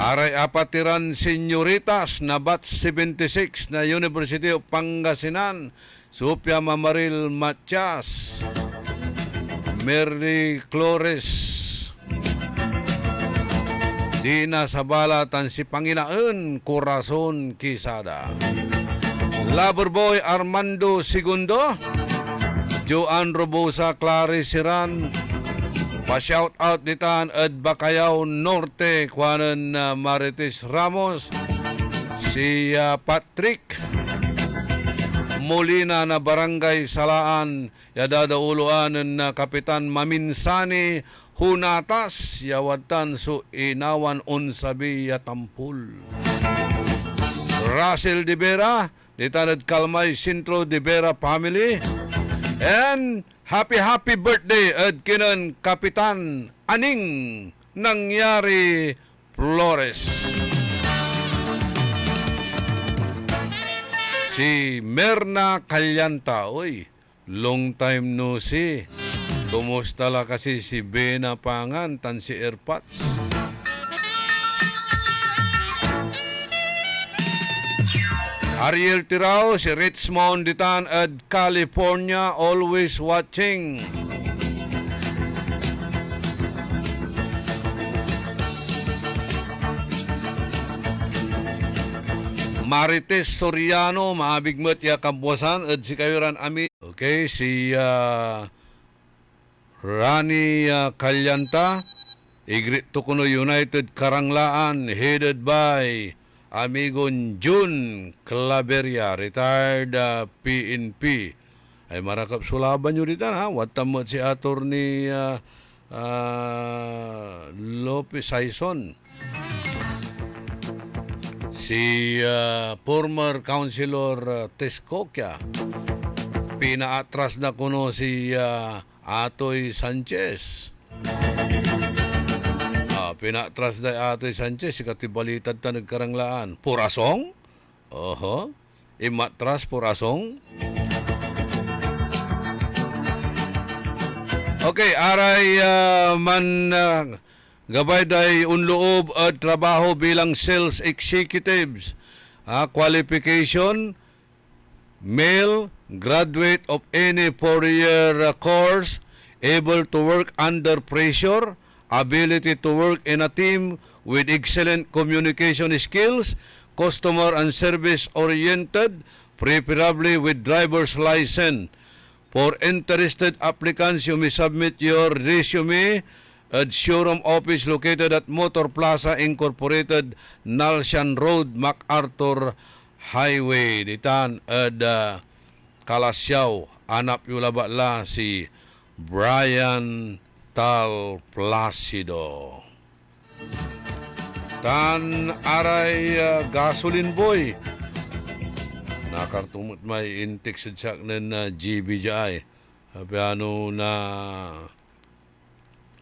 Aray apatiran senyoritas na batch 76 na University of Pangasinan, Sophia Mamaril Matias, Mary Flores, Dina Sabala, tan si Panginoon Corazon Quisada, Loverboy Armando Segundo, Joan Robosa Clarice Siran, pa-shout out ditan Ed Bacayao Norte, kuanan Marites Ramos, si Patrick Molina na Barangay Salaan, yadadauluan na Kapitan Maminsani Hunatas, yawatan su Inawan Unsabi Yatampul. Russell De Vera, ditanad Kalmay Sintro De Vera family, and happy birthday at kinan Kapitan Aning Nangyari Flores. Si Merna Calyanta, oy, long time no see. Kumusta la kasi si Bena Pangan tan si Airpods? Ariel Tirao, si Richmond ditan at California, always watching. Marites Soriano, maabigmat ya kabuasan at si Kayuran Ami. Okay, si Rani Calyanta, Igrit Tukuno United Karanglaan, headed by Amigon June Claveria, retired PNP. Ay marakap sulaban nyo dito, ha? Watamot si Attorney Lopez Saison. Si former Councilor Tescokia, pinaatras na kuno si Atoy Sanchez. Pinatras na Atoy Sanchez, si katibalitad ta nagkaranglaan. Purasong? Oho. Imatras purasong? Okay, aray gabay day unloob at trabaho bilang sales executives. Qualification, male, graduate of any 4-year course, able to work under pressure, ability to work in a team with excellent communication skills, customer and service oriented, preferably with driver's license. For interested applicants, you may submit your resume at showroom office located at Motor Plaza Incorporated, Nalshan Road, MacArthur Highway. Ditan at Kalasyaw, anap yung labala si Brian Tal Placido. Tan aray gasoline boy. Nakartumot may intik sa tsak ng GBJI. Piano na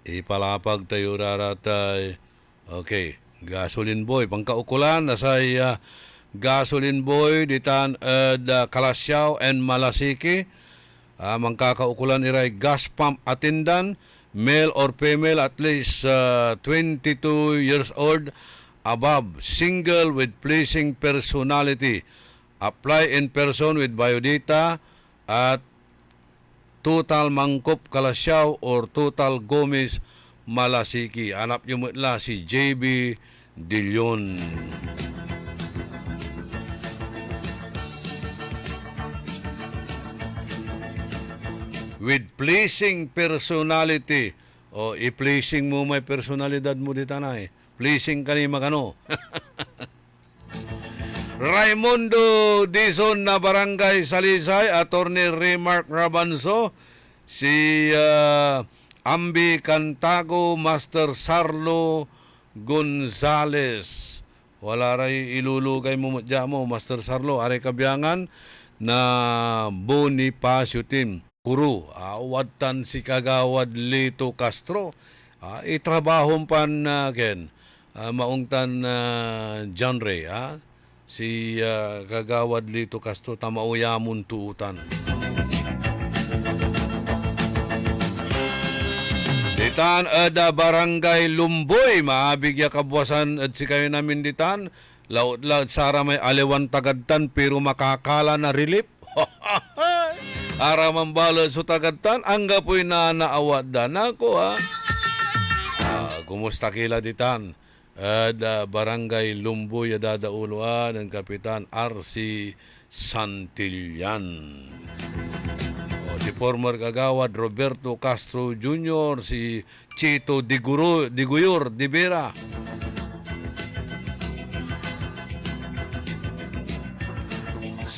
ipalapag tayo raratay. Okay, gasoline boy. Pangkaukulan, nasay gasoline boy, ditan Kalasyaw and Malasiki. Mangkakaukulan iray gas pump attendant, male or female at least 22 years old above, single with pleasing personality. Apply in person with biodata at Total Mangkop Kalasyaw or Total Gomez Malasiki. Hanap nyo mula si JB De Leon. With pleasing personality. O i-pleasing mo may personalidad mo dito na eh. Pleasing ka ni magano. Raimundo Dizon na Barangay Salisay, Attorney Remark Rabanzo, si Ambi Cantago, Master Sarlo Gonzales. Wala ray ilulugay mo dyan mo, Master Sarlo. Are kabiyangan na Bonifacio Team. Kuru, awatan si Kagawad Lito Castro. Itrabahong pan ken maungtan John Ray, si Kagawad Lito Castro tamauyamon tuutan. Ditan ada Barangay Lumboy, maabigya kabwasan at si kayo namin ditan. Laut-laut sara may aliwan tagadtan pero makakala na relief. Ara mambalot so tagadtan, angga po'y naawad dan ako kumusta kila ditan? Barangay Lumboy dadauluan ng Kapitan R.C. Santillan. Si former Kagawad Roberto Castro Jr., si Chito Diguyor de Vera.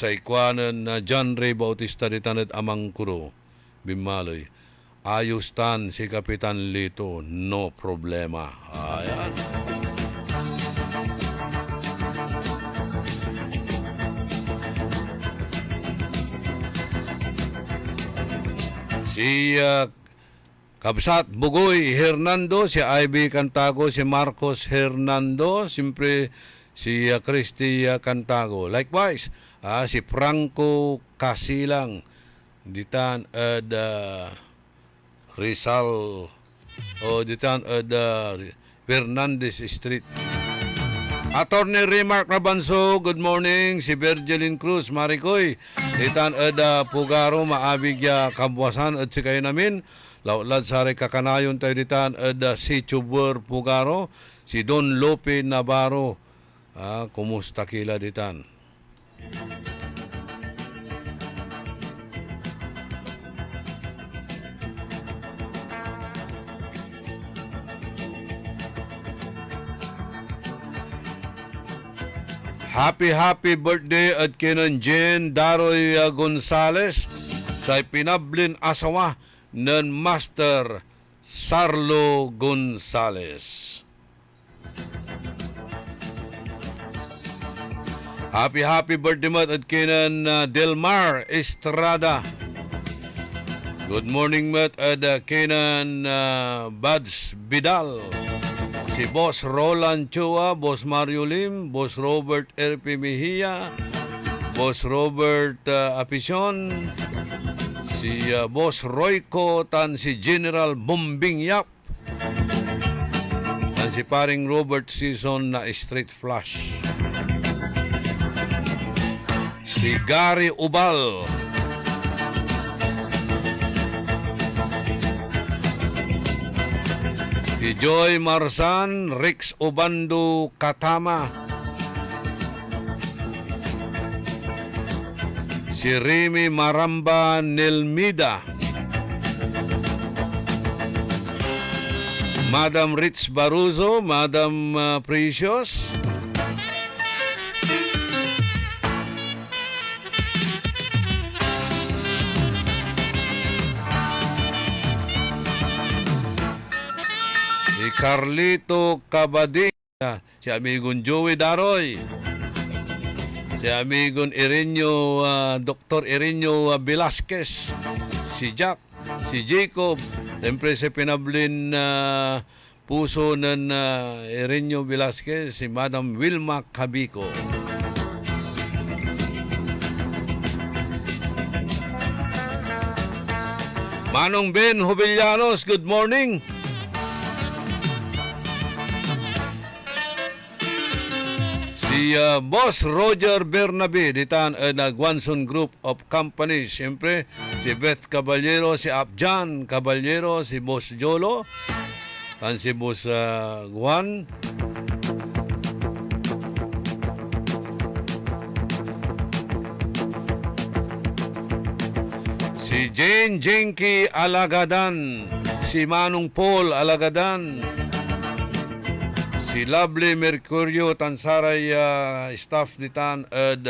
Sa ikwanan na John Ray Bautista ditan at Amang Kuro, Bimaloy. Ayos tan si Kapitan Lito, no problema. Ayan. Si Kabsat Bugoy Hernando, si Ivy Cantago, si Marcos Hernando, siyempre si Christy Cantago. Likewise, si Franco Casilang, ditan Rizal, ditan Fernandez Street. Attorney Remark Rabanzo, good morning. Si Virgilin Cruz, Maricoy, ditan Pugaro, maabigya kabwasan at si kayo namin. Lautlad sari kakanayon tayo ditan si Chuber Pugaro, si Don Lope Navarro. Kumusta kila ditan? Happy birthday at kinan Jen Daroy Gonzales sa pinablin asawa ng Master Sarlo Gonzales. Happy birthday mat at kinan Delmar Estrada. Good morning mat at kinan Bads Vidal. Si Boss Roland Chua, Boss Mario Lim, Boss Robert R.P. Mejia, Boss Robert Apison, si Boss Royco, tan si General Bombing Yap, tan si paring Robert Season na Street Flash, si Gary Ubal, Si Joy Marsan, Rex Obando Katama. Si Remy Maramba Nelmida. Madam Rich Baruzo, Madam Precious. Si Carlito Cabadilla, si amigon Joey Daroy, si amigon Irenyo, Dr. Irenyo Velasquez, si Jack, si Jacob, siyempre si pinablin puso ng Irenyo Velasquez, si Madam Wilma Cabico. Manong Ben Jovellanos, good morning. Si Boss Roger Bernabe, ditan Guanson Group of Companies. Siyempre, si Beth Caballero, si Abjan Caballero, si Boss Jolo, tan si Boss Juan. Si Jane Jenky Alagadan, si Manong Paul Alagadan, si Lovely Mercurio Tansaray staff ditan at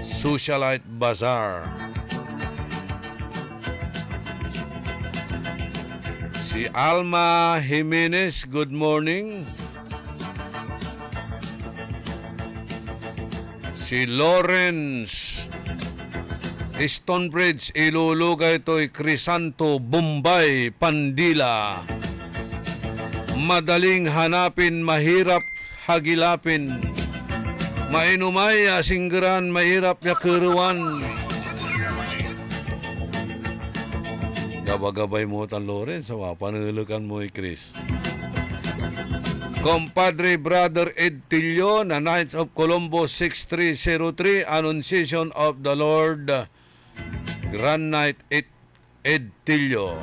Socialite Bazaar. Si Alma Jimenez, good morning. Si Lawrence Stonebridge, Iluluga ito'y Crisanto, Bombay, Pandila. Madaling hanapin, mahirap hagilapin. Mainumay, asinggeran, mahirap yakeruan. Gabagabay mo tan Lawrence, panulukan mo Chris. Compadre Brother Ed Tillo, na Knights of Columbus 6303, Annunciation of the Lord, Grand Knight Ed Tillo.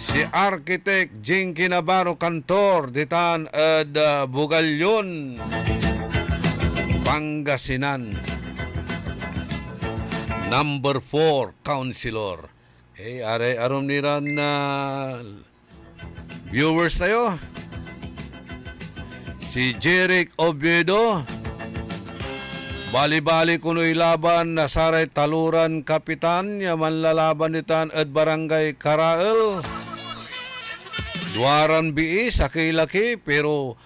Si Architect Jinky Navarro Cantor, ditan at Bugalyon, Pangasinan. Number 4, Councilor. Hey, arom niran na viewers tayo. Si Jeric Oviedo, bali-bali kuno'y laban na saray taluran kapitan, yaman lalaban nitan at barangay Karael. Duaran biis, aki-laki, pero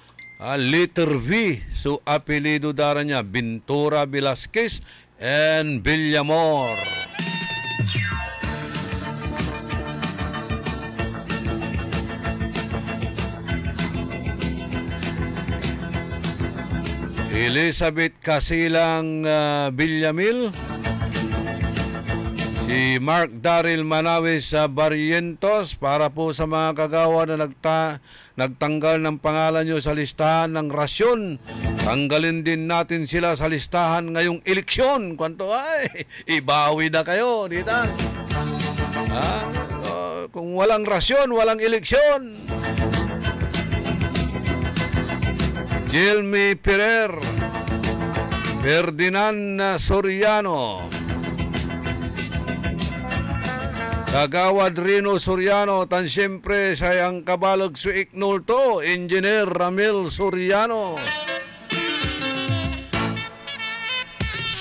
letter V, so apelido dara niya, Bintura Velasquez and Villamor. Elizabeth Casilang Villamil, si Mark Daryl Manawis sa Barrientos, para po sa mga kagawa na nagtanggal ng pangalan nyo sa listahan ng rasyon. Tanggalin din natin sila sa listahan ngayong eleksyon. Kwanto ay, ibawi na kayo, dito. Kung walang rasyon, walang eleksyon. Jelmy Perer, Ferdinand Soriano, Kagawad Rino Soriano, tan siyempre sayang kabalog su Ignolto, Engineer Ramil Soriano,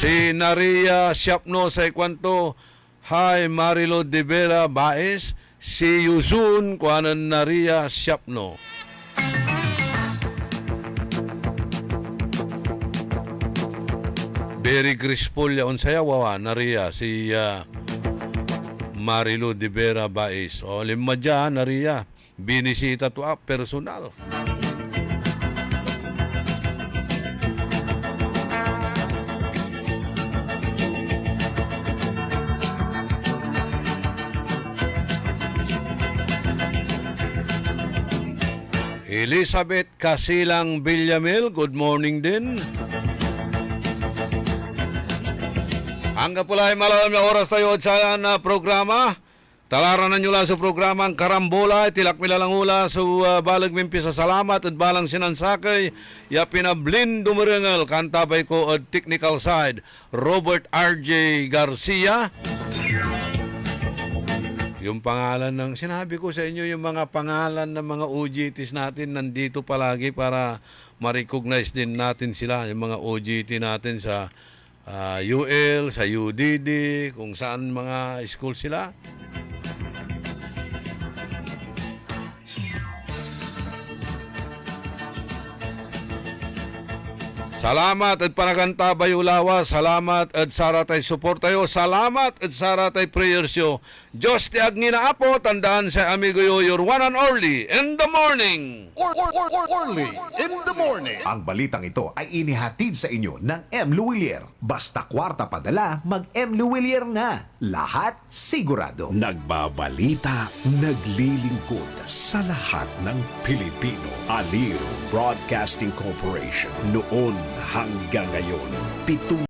si Naria Siapno sa ikwanto, Hi Marilo de Vera Baez, si Yuzun kuanan Naria Siapno. Very graceful yaon saya wawa Naria si Marilo de Vera Baez. O lima dyan Naria, binisita to personal. Elizabeth Casilang Villamil, good morning din. Hanggang pula ay malam na oras tayo sa programa. Talaran nyo lang sa programang Karambola, tilakmila lang ula sa balag mimpi sa salamat at balang sinansakay, ya pinablin dumarangal, kantabay ko at technical side, Robert R.J. Garcia. Yung pangalan ng, sinabi ko sa inyo, yung mga pangalan ng mga OJTs natin nandito palagi para ma-recognize din natin sila, yung mga OJT natin sa UL, sa UDD, kung saan mga school sila. Salamat at panaganta bayulawa, salamat at saratay support tayo, salamat at saratay prayers yo. Diyos ti agngina apo, tandaan sa amigo yo, your one and only in the morning. Orly in the morning. Ang balitang ito ay inihatid sa inyo ng M. Luwilier. Basta kwarta padala, mag-M. Luwilier na. Lahat sigurado. Nagbabalita, naglilingkod sa lahat ng Pilipino. Aliw Broadcasting Corporation. Noon hanggang ngayon, 7